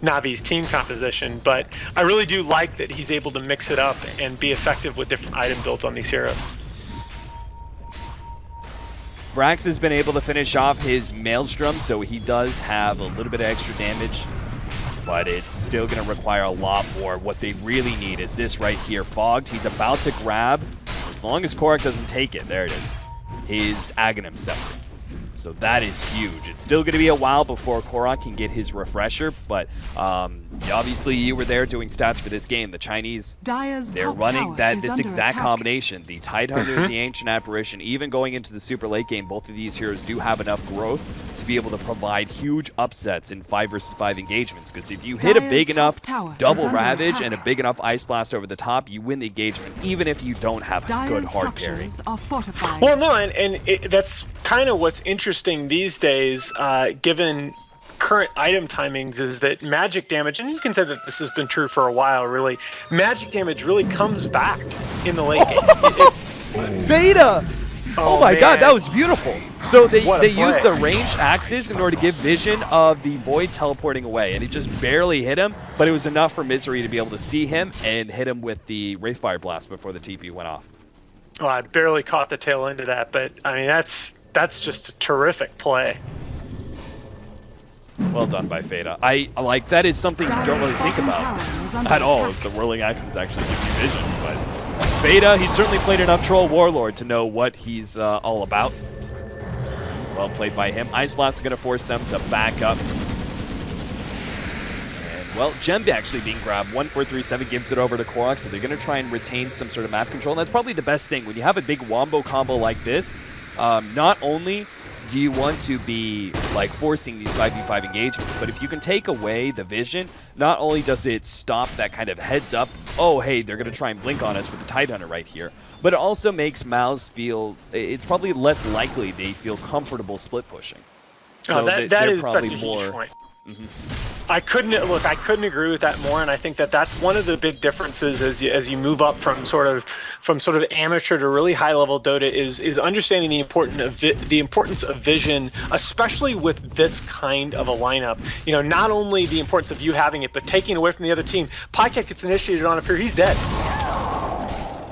Navi's team composition. But I really do like that he's able to mix it up and be effective with different item builds on these heroes. Brax has been able to finish off his Maelstrom, so he does have a little bit of extra damage, but it's still going to require a lot more. What they really need is this right here. Fogged, he's about to grab, as long as Korok doesn't take it, there it is, his Aghanim Scepter. So that is huge. It's still going to be a while before Korok can get his refresher, but obviously you were there doing stats for this game. The Chinese, they're running this exact combination. The Tidehunter and the Ancient Apparition, even going into the super late game, both of these heroes do have enough growth to be able to provide huge upsets in 5 versus 5 engagements. Because if you hit a big enough double Ravage and a big enough Ice Blast over the top, you win the engagement, even if you don't have a good hard carry. Well, no, and that's kind of what's interesting these days, given current item timings, is that magic damage, and you can say that this has been true for a while, really, magic damage really comes back in the late game. Beta! Oh my god, that was beautiful. So they used the play. ranged axes in order to give vision of the Void teleporting away, and it just barely hit him, but it was enough for Misery to be able to see him and hit him with the Wraithfire Blast before the TP went off. Well, I barely caught the tail end of that, but I mean that's just a terrific play. Well done by Feta. I like that is something you don't really think about at all. Is the whirling axes actually give you vision, but Feta, he's certainly played enough Troll Warlord to know what he's all about. Well played by him. Ice Blast is going to force them to back up. And, well, Gem actually being grabbed. 1437 gives it over to Korok, so they're going to try and retain some sort of map control. And that's probably the best thing. When you have a big wombo combo like this, not only do you want to be like forcing these 5v5 engagements, but if you can take away the vision, not only does it stop that kind of heads up, oh hey, they're going to try and blink on us with the Tidehunter right here, but it also makes Mouse feel, it's probably less likely they feel comfortable split pushing. So that is such a huge point. I couldn't agree with that more, and I think that's one of the big differences as you move up from sort of amateur to really high level Dota is understanding the importance of vision, especially with this kind of a lineup. You know, not only the importance of you having it, but taking away from the other team. Pycat gets initiated on up here, he's dead.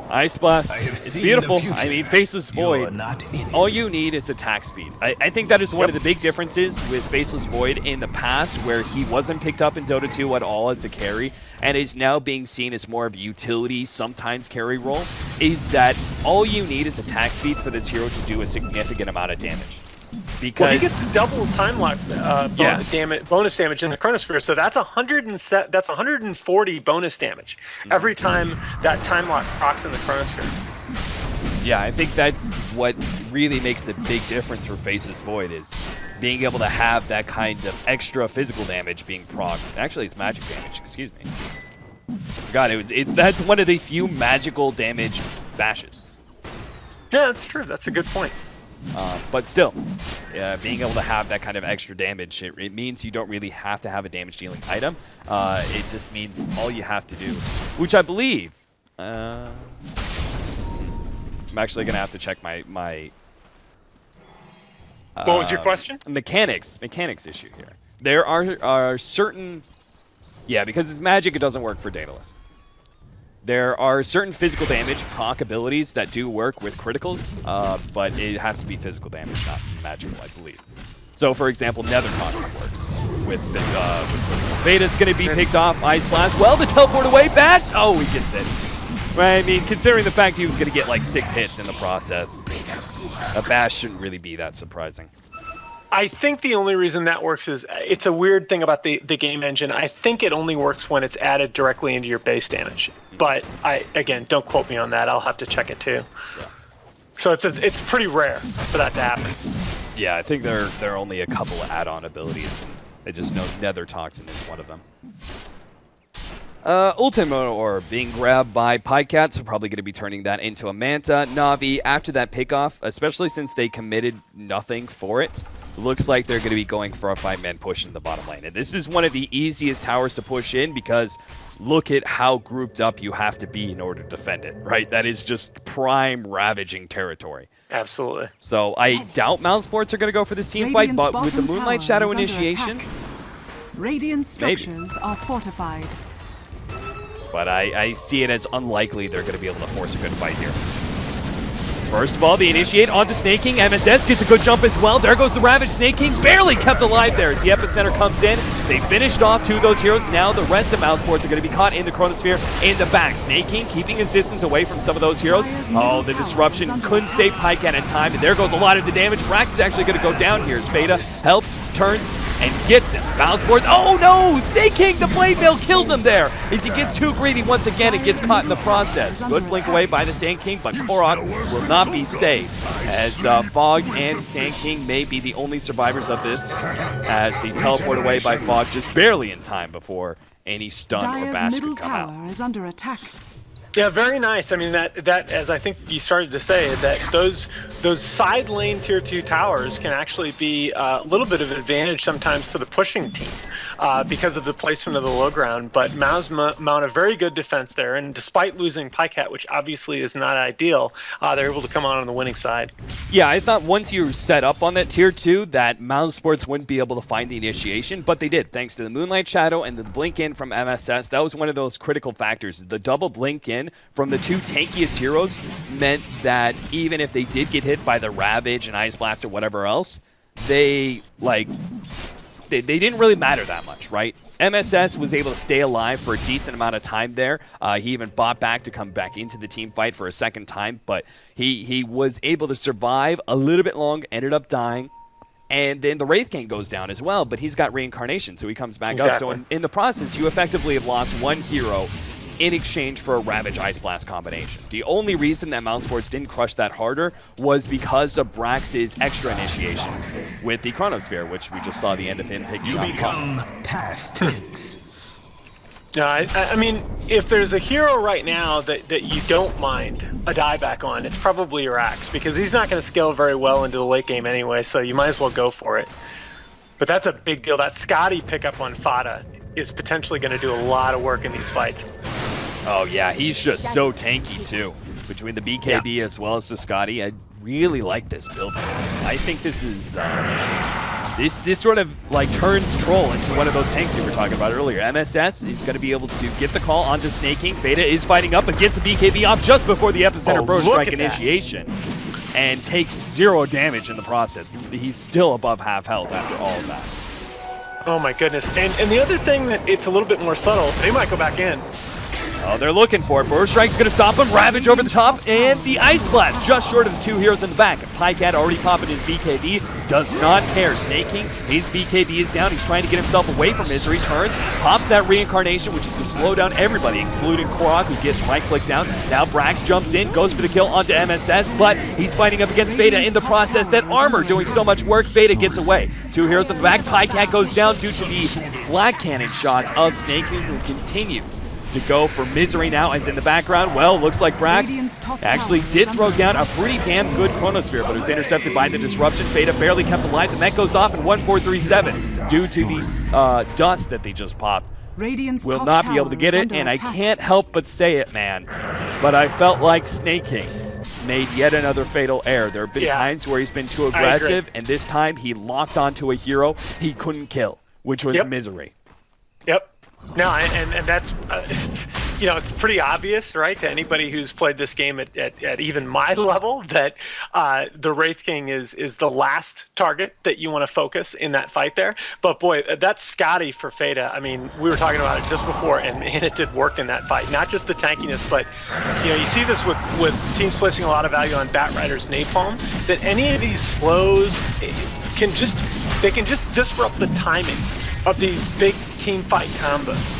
Ice Blast, it's beautiful. I mean, Faceless Void, all you need is attack speed. I think that is one of the big differences with Faceless Void in the past, where he wasn't picked up in Dota 2 at all as a carry, and is now being seen as more of a utility, sometimes carry role, is that all you need is attack speed for this hero to do a significant amount of damage. Because he gets double time lock bonus damage in the Chronosphere, so that's 140 bonus damage every time that time lock procs in the Chronosphere. Yeah, I think that's what really makes the big difference for Faceless Void, is being able to have that kind of extra physical damage being procced. Actually, it's magic damage. Excuse me. God, that's one of the few magical damage bashes. Yeah, that's true. That's a good point. But still, being able to have that kind of extra damage, it means you don't really have to have a damage-dealing item. It just means all you have to do, which I believe... I'm actually going to have to check my what was your question? Mechanics issue here. There are certain... Yeah, because it's magic, it doesn't work for Daedalus. There are certain physical damage proc abilities that do work with criticals, but it has to be physical damage, not magical, I believe. So, for example, Nether Toxin works with critical. Veta's going to be picked off. Ice Blast. Well, the teleport away bash. Oh, he gets it. I mean, considering the fact he was going to get like 6 hits in the process, a bash shouldn't really be that surprising. I think the only reason that works is it's a weird thing about the game engine. I think it only works when it's added directly into your base damage. But again, don't quote me on that. I'll have to check it too. Yeah. So it's pretty rare for that to happen. Yeah, I think there are only a couple of add-on abilities. I just know Nether Toxin is one of them. Ultimate Orb being grabbed by Pycat, so probably going to be turning that into a Manta. Na'Vi, after that pickoff, especially since they committed nothing for it, looks like they're going to be going for a 5-man push in the bottom lane. And this is one of the easiest towers to push in, because look at how grouped up you have to be in order to defend it, right? That is just prime ravaging territory. Absolutely. So I doubt Mousesports are going to go for this team fight, but with the Moonlight Shadow initiation, Radiant structures are fortified. But I see it as unlikely they're going to be able to force a good fight here. First of all, the initiate onto Snake King. MSS gets a good jump as well. There goes the Ravage. Snake King barely kept alive there as the Epicenter comes in. They finished off 2 of those heroes. Now the rest of Mousesports are going to be caught in the Chronosphere in the back. Snake King keeping his distance away from some of those heroes. Oh, the disruption couldn't save Pycat in time, and there goes a lot of the damage. Rax is actually going to go down here as Beta helps, turns, and gets it. Mousesports. Oh no! Snake King, the blade mail killed him there as he gets too greedy once again and gets caught in the process. Good blink away by the Sand King, but Korok will not be saved, as Fog and Sand King may be the only survivors of this, as the teleport away by Fog just barely in time before any stun or bash could come out. Tower is under attack. Yeah, very nice. I mean, that as I think you started to say, that those side lane tier 2 towers can actually be a little bit of an advantage sometimes for the pushing team. because of the placement of the low ground. But Maus mount a very good defense there, and despite losing Pycat, which obviously is not ideal, they're able to come out on the winning side. Yeah, I thought once you set up on that tier 2 that Mousesports wouldn't be able to find the initiation, but they did, thanks to the Moonlight Shadow and the blink in from MSS. That was one of those critical factors. The double blink in from the 2 tankiest heroes meant that even if they did get hit by the Ravage and Ice Blast or whatever else, they didn't really matter that much, right? MSS was able to stay alive for a decent amount of time there. He even bought back to come back into the team fight for a second time, but he was able to survive a little bit long, ended up dying, and then the Wraith King goes down as well, but he's got reincarnation, so he comes back up. So in the process, you effectively have lost one hero in exchange for a Ravage Ice Blast combination. The only reason that Mousesports didn't crush that harder was because of Brax's extra initiation with the Chronosphere, which we just saw the end of him picking up. Become past tense. I mean, if there's a hero right now that you don't mind a dieback on, it's probably your Axe, because he's not going to scale very well into the late game anyway, so you might as well go for it. But that's a big deal. That Scotty pickup on Fada is potentially going to do a lot of work in these fights. Oh yeah, he's just so tanky too. Between the BKB as well as the Scotty, I really like this build. I think this is this sort of like turns Troll into one of those tanks that we were talking about earlier. MSS is going to be able to get the call onto Snaking. Veda is fighting up and gets the BKB off just before the Epicenter Bro Strike initiation, and takes 0 damage in the process. He's still above half health after all of that. Oh my goodness. And the other thing that it's a little bit more subtle, they might go back in. Oh, they're looking for it. Burst Strike's going to stop him. Ravage over the top, and the Ice Blast just short of the 2 heroes in the back. Pycat already popping his BKB, does not care. Snaking, his BKB is down. He's trying to get himself away from Misery. Turns, pops that reincarnation, which is going to slow down everybody, including Korok, who gets right-click down. Now Brax jumps in, goes for the kill onto MSS, but he's fighting up against Veda in the process. That armor doing so much work. Veda gets away. 2 heroes in the back. Pycat goes down due to the flag cannon shots of Snaking, who continues to go for Misery now. And in the background, well, looks like Brax actually did throw down a pretty damn good Chronosphere, but it was intercepted by the disruption. Veda barely kept alive. The mech goes off in 1437 due to the dust that they just popped. Will not be able to get it, and I can't help but say it, man, but I felt like Snaking made yet another fatal error. There have been times where he's been too aggressive, and this time he locked onto a hero he couldn't kill, which was Misery. Yep. No, and that's, you know, it's pretty obvious, right, to anybody who's played this game at even my level that the Wraith King is the last target that you want to focus in that fight there. But boy, that Scotty for Feda, I mean, we were talking about it just before, and it did work in that fight. Not just the tankiness, but, you know, you see this with teams placing a lot of value on Batrider's Napalm, that any of these slows can just disrupt the timing of these big team fight combos.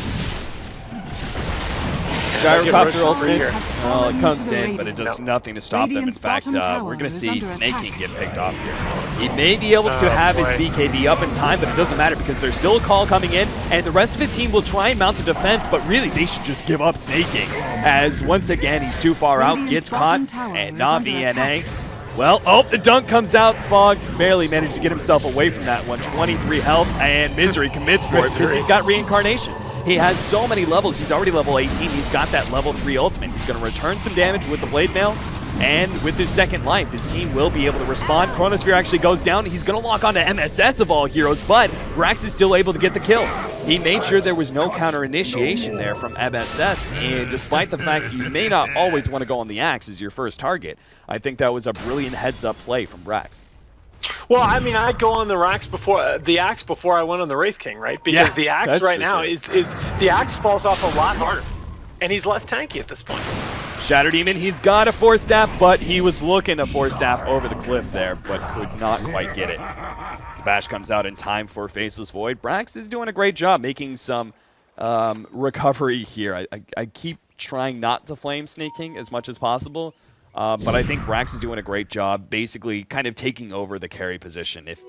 Gyrocopter ultimate, well, it comes in, but it does nothing to stop them. In fact, we're going to see Snaking get picked off here. He may be able to have his BKB up in time, but it doesn't matter because there's still a call coming in, and the rest of the team will try and mount a defense, but really they should just give up Snaking, as once again he's too far out, gets caught, and Na'Vi NA. Well, oh, the dunk comes out. Fogged barely managed to get himself away from that one. 23 health, and Misery commits for it because he's got reincarnation. He has so many levels. He's already level 18. He's got that level 3 ultimate. He's going to return some damage with the Blade Mail, and with his second life, his team will be able to respond. Chronosphere actually goes down. He's going to lock onto MSS of all heroes, but Brax is still able to get the kill. He made sure there was no counter initiation there from MSS, and despite the fact you may not always want to go on the Axe as your first target, I think that was a brilliant heads-up play from Brax. Well, I mean, I'd go on the Axe before I went on the Wraith King, right? Because the Axe right now is the Axe falls off a lot harder, and he's less tanky at this point. Shatter Demon, he's got a 4-staff, but he was looking a 4-staff over the cliff there, but could not quite get it. Smash comes out in time for Faceless Void. Brax is doing a great job making some recovery here. I keep trying not to flame Snaking as much as possible, but I think Brax is doing a great job basically kind of taking over the carry position. If,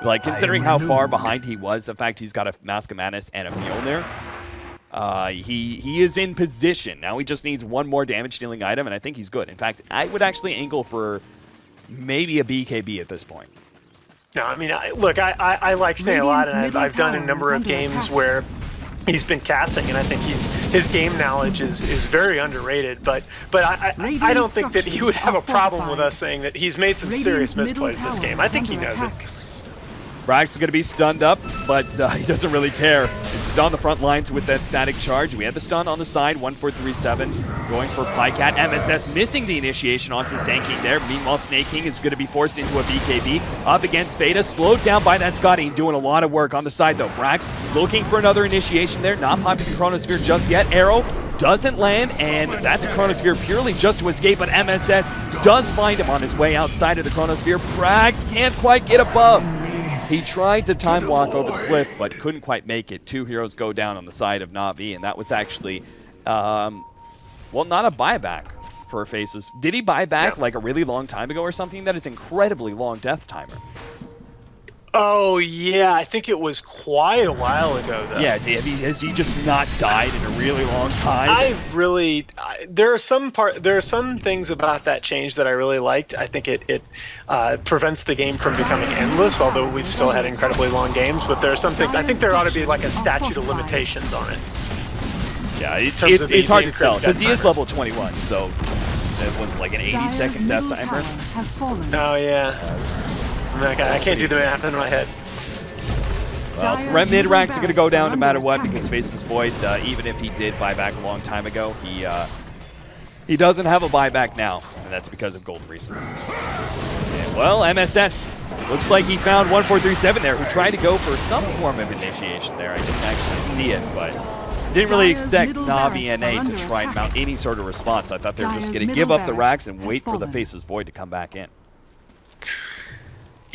like, considering how far behind he was, the fact he's got a Mask of Madness and a Mjolnir, he is in position. Now he just needs one more damage dealing item, and I think he's good. In fact, I would actually angle for maybe a BKB at this point. No, I mean, look, I like Snake a lot, and I've done a number of games where he's been casting, and I think his game knowledge is very underrated. But I don't think that he would have a problem with us saying that he's made some serious misplays this game. I think he knows it. Brax is going to be stunned up, but he doesn't really care. He's on the front lines with that static charge. We had the stun on the side, 1437, going for Plycat. MSS missing the initiation onto Sand King there. Meanwhile, Snake King is going to be forced into a BKB. Up against Veda, slowed down by that Scotty, doing a lot of work on the side though. Brax looking for another initiation there, not popping the Chronosphere just yet. Arrow doesn't land, and that's a Chronosphere purely just to escape, but MSS does find him on his way outside of the Chronosphere. Brax can't quite get above. He tried to time walk over the cliff, but couldn't quite make it. 2 heroes go down on the side of Na'Vi, and that was actually, well, not a buyback for Faces. Did he buy back like a really long time ago or something? That is incredibly long death timer. Oh, yeah, I think it was quite a while ago, though. Yeah, has he just not died in a really long time? There are some things about that change that I really liked. I think it prevents the game from becoming endless, although we've still had incredibly long games. But there are some things, I think there ought to be like a statute of limitations on it. Yeah, it's hard to tell, because he is level 21, so that was like an 80-second death timer. Oh, yeah. I can't do the math in my head. Well, mid-ranks are going to go down no matter what because Faceless Void, even if he did buy back a long time ago, he doesn't have a buyback now, and that's because of gold reasons. And, well, MSS looks like he found 1437 there, who tried to go for some form of initiation there. I didn't actually see it, but didn't really expect Na'Vi and A to try and mount any sort of response. I thought they were just going to give up the racks and wait for the Faceless Void to come back in.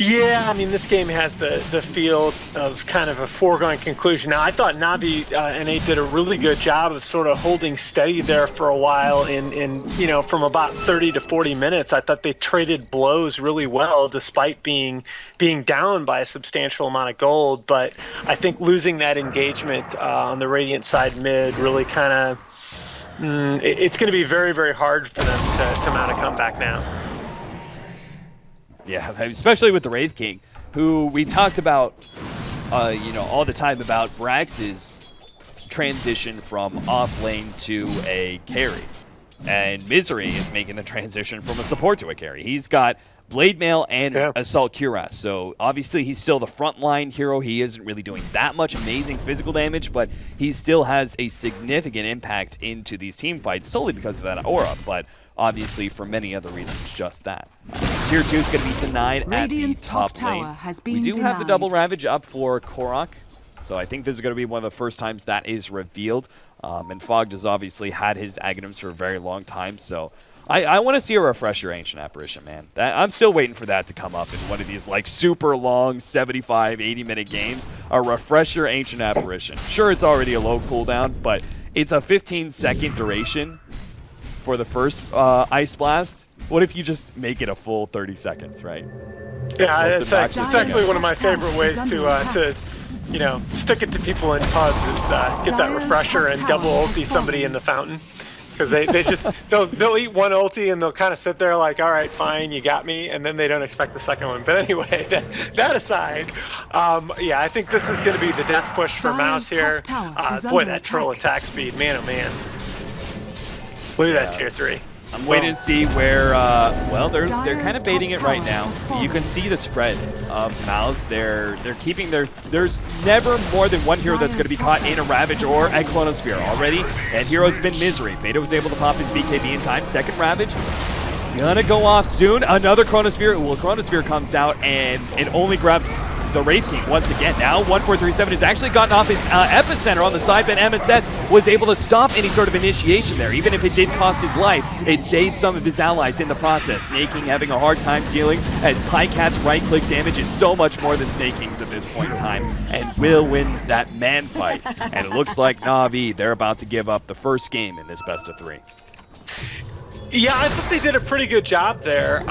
Yeah, I mean, this game has the feel of kind of a foregone conclusion. Now, I thought Na'Vi and 8 did a really good job of sort of holding steady there for a while in from about 30 to 40 minutes. I thought they traded blows really well despite being down by a substantial amount of gold. But I think losing that engagement on the Radiant side mid really kind of, it's going to be very, very hard for them to mount a comeback now. Yeah, especially with the Wraith King, who we talked about, all the time about Brax's transition from off lane to a carry. And Misery is making the transition from a support to a carry. He's got Blade Mail and Assault Cuirass, so obviously he's still the frontline hero. He isn't really doing that much amazing physical damage, but he still has a significant impact into these team fights solely because of that aura, but obviously for many other reasons, just that. Tier 2 is going to be denied at the top lane. We do have the double Ravage up for Korok, so I think this is going to be one of the first times that is revealed. And Fogg has obviously had his Aghanims for a very long time, so I want to see a refresher Ancient Apparition, man. I'm still waiting for that to come up in one of these like super long 75, 80-minute games. A refresher Ancient Apparition. Sure, it's already a low cooldown, but it's a 15-second duration for the first Ice Blast. What if you just make it a full 30 seconds, right? Yeah, it's actually one of my favorite ways to stick it to people in pubs is get that refresher and double ulti somebody in the fountain. Because they'll eat one ulti and they'll kind of sit there like, all right, fine, you got me, and then they don't expect the second one. But anyway, that aside, yeah, I think this is going to be the death push for Mouse here. Boy, that troll attack speed, man, oh man. Look at that tier 3. I'm waiting to see where, well, they're kind of baiting it right now. You can see the spread of Mouse. They're keeping there's never more than one hero that's going to be caught in a Ravage or a Chronosphere already. And hero's been Misery. Veda was able to pop his BKB in time. Second Ravage. Gonna go off soon. Another Chronosphere. Well, Chronosphere comes out and it only grabs the Wraith King once again. Now 1437 has actually gotten off his epicenter on the side, but MSS was able to stop any sort of initiation there. Even if it did cost his life, it saved some of his allies in the process. Snake King having a hard time dealing as Pycat's right-click damage is so much more than Snake King's at this point in time and will win that man fight. And it looks like Na'Vi, they're about to give up the first game in this best of 3. Yeah, I thought they did a pretty good job there.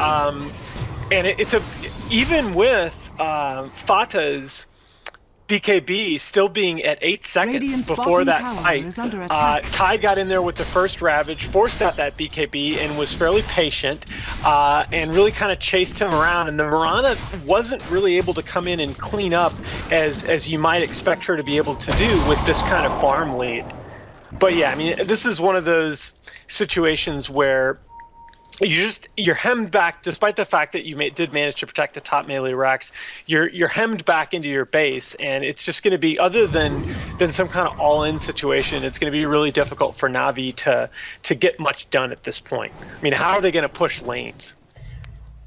And even with Fata's BKB still being at 8 seconds Radiant's before bottom that tower fight. is under attack. Ty got in there with the first Ravage, forced out that BKB, and was fairly patient, and really kind of chased him around. And the Mirana wasn't really able to come in and clean up as you might expect her to be able to do with this kind of farm lead. But yeah, I mean, this is one of those situations where you're hemmed back, despite the fact that you did manage to protect the top melee racks. You're hemmed back into your base, and it's just going to be, other than some kind of all-in situation, it's going to be really difficult for Na'Vi to get much done at this point. I mean, how are they going to push lanes?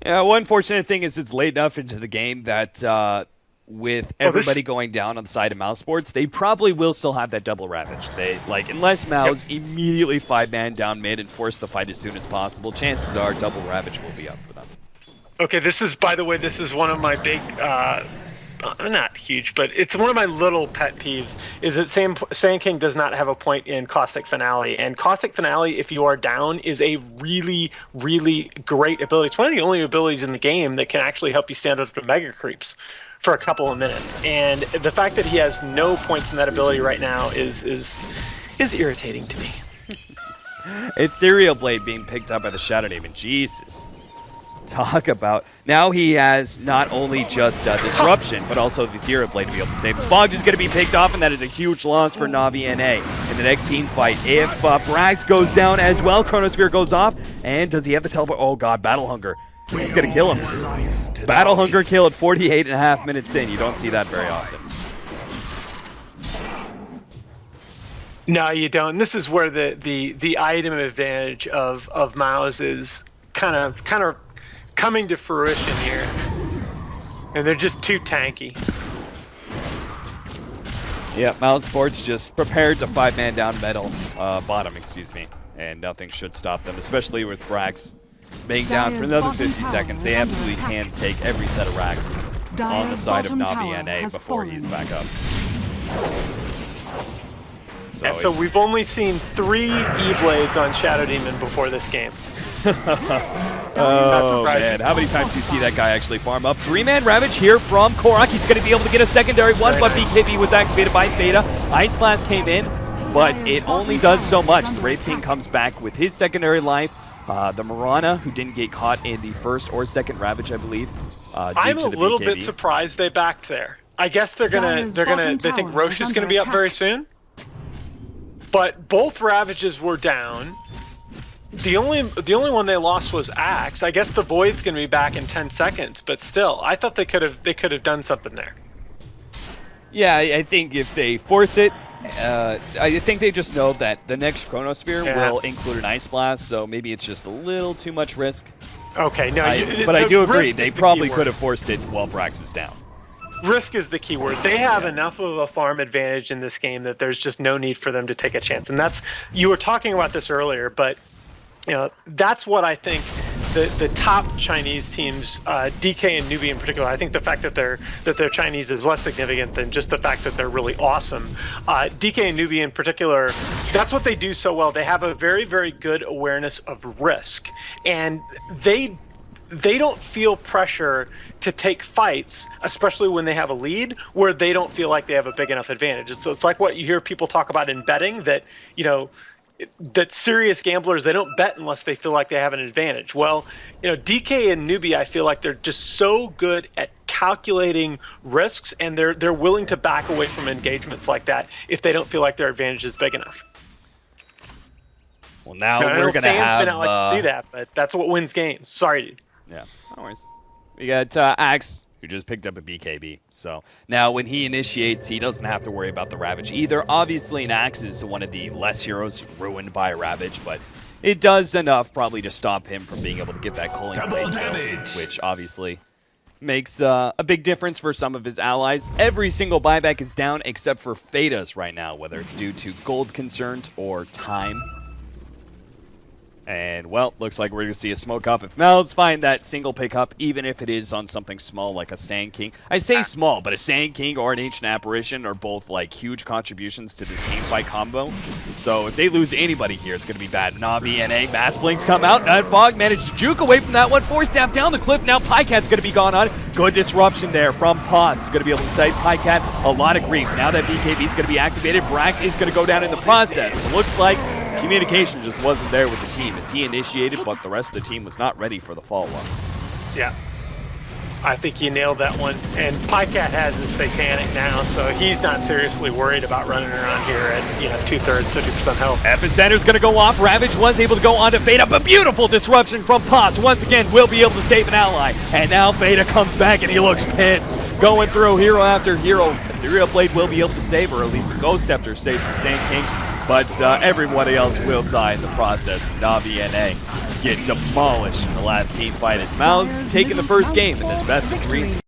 Yeah, one fortunate thing is it's late enough into the game that with everybody going down on the side of Mousesports, they probably will still have that double Ravage. They unless Mouse immediately 5-man down mid and force the fight as soon as possible, chances are double Ravage will be up for them. Okay, by the way, this is one of my big, not huge, but it's one of my little pet peeves, is that Sand King does not have a point in Caustic Finale. And Caustic Finale, if you are down, is a really, really great ability. It's one of the only abilities in the game that can actually help you stand up to Mega Creeps for a couple of minutes. And the fact that he has no points in that ability right now is irritating to me. Ethereal Blade being picked up by the Shadow Demon. Jesus. Talk about... Now he has not only just Disruption, but also the Ethereal Blade to be able to save. Bog is going to be picked off, and that is a huge loss for Na'Vi NA in the next team fight. If Brax goes down as well, Chronosphere goes off, and does he have the teleport? Oh god, Battle Hunger. It's going to kill him. Battle Hunger kill at 48.5 minutes in. You don't see that very often. No, you don't. This is where the item advantage of Mouse is kind of coming to fruition here. And they're just too tanky. Yeah, Mousesports just prepared to 5-man down bottom, excuse me. And nothing should stop them, especially with Brax being down for another 50 seconds. They absolutely can take every set of racks on the side of Na'Vi NA before he's back up. So we've only seen 3 E-Blades on Shadow Demon before this game. Oh man, how many times do you see that guy actually farm up? 3-man Ravage here from Korok. He's going to be able to get a secondary one, but BKB was activated by Theta. Ice Blast came in, but it only does so much. The Wraith King comes back with his secondary life. The Mirana, who didn't get caught in the first or second Ravage, I believe. I'm a little bit surprised they backed there. I guess they think Roche is gonna be up very soon. But both Ravages were down. The only one they lost was Axe. I guess the Void's gonna be back in 10 seconds, but still, I thought they could have done something there. Yeah, I think if they force it, I think they just know that the next Chronosphere will include an Ice Blast, so maybe it's just a little too much risk. Okay, no, but I do agree, they probably could have forced it while Brax was down. Risk is the key word. They have enough of a farm advantage in this game that there's just no need for them to take a chance. And that's, you were talking about this earlier, but that's what I think the top Chinese teams, DK and Newbie in particular, I think the fact that they're Chinese is less significant than just the fact that they're really awesome. DK and Newbie in particular, that's what they do so well. They have a very, very good awareness of risk, and they don't feel pressure to take fights, especially when they have a lead, where they don't feel like they have a big enough advantage. So it's like what you hear people talk about in betting, that that serious gamblers, they don't bet unless they feel like they have an advantage. Well, DK and Newbie, I feel like they're just so good at calculating risks, and they're willing to back away from engagements like that if they don't feel like their advantage is big enough. Well, now we're going to have... Fans may not like to see that, but that's what wins games. Sorry, dude. Yeah, no worries. We got Axe, who just picked up a BKB. So now when he initiates, he doesn't have to worry about the Ravage either. Obviously, an Axe is one of the less heroes ruined by a Ravage, but it does enough probably to stop him from being able to get that culling blade kill, which obviously makes a big difference for some of his allies. Every single buyback is down except for Theta's right now, whether it's due to gold concerns or time. And, well, looks like we're going to see a smoke up. If Mouse find that single pick up, even if it is on something small like a Sand King. I say small, but a Sand King or an Ancient Apparition are both, like, huge contributions to this team fight combo. So if they lose anybody here, it's going to be bad. Navi and A, Mass Blinks come out. Fog managed to juke away from that one. Force staff down the cliff. Now Pycat's going to be gone on. Good disruption there from Paz. Going to be able to save Pycat a lot of grief. Now that BKB is going to be activated, Brax is going to go down in the process. It looks like communication just wasn't there with the team as he initiated, but the rest of the team was not ready for the follow-up. Yeah. I think you nailed that one. And Pycat has his Satanic now, so he's not seriously worried about running around here at 2/3, 50% health. Epicenter's going to go off. Ravage was able to go on to Fada, but beautiful disruption from Potts. Once again, will be able to save an ally. And now Fada comes back and he looks pissed. Going through hero after hero. Ethereal Blade will be able to save, or at least Ghost Scepter saves the Sand King. But everybody else will die in the process. Navi and A get demolished in the last team fight. It's Mouse taking the first game in this best of 3.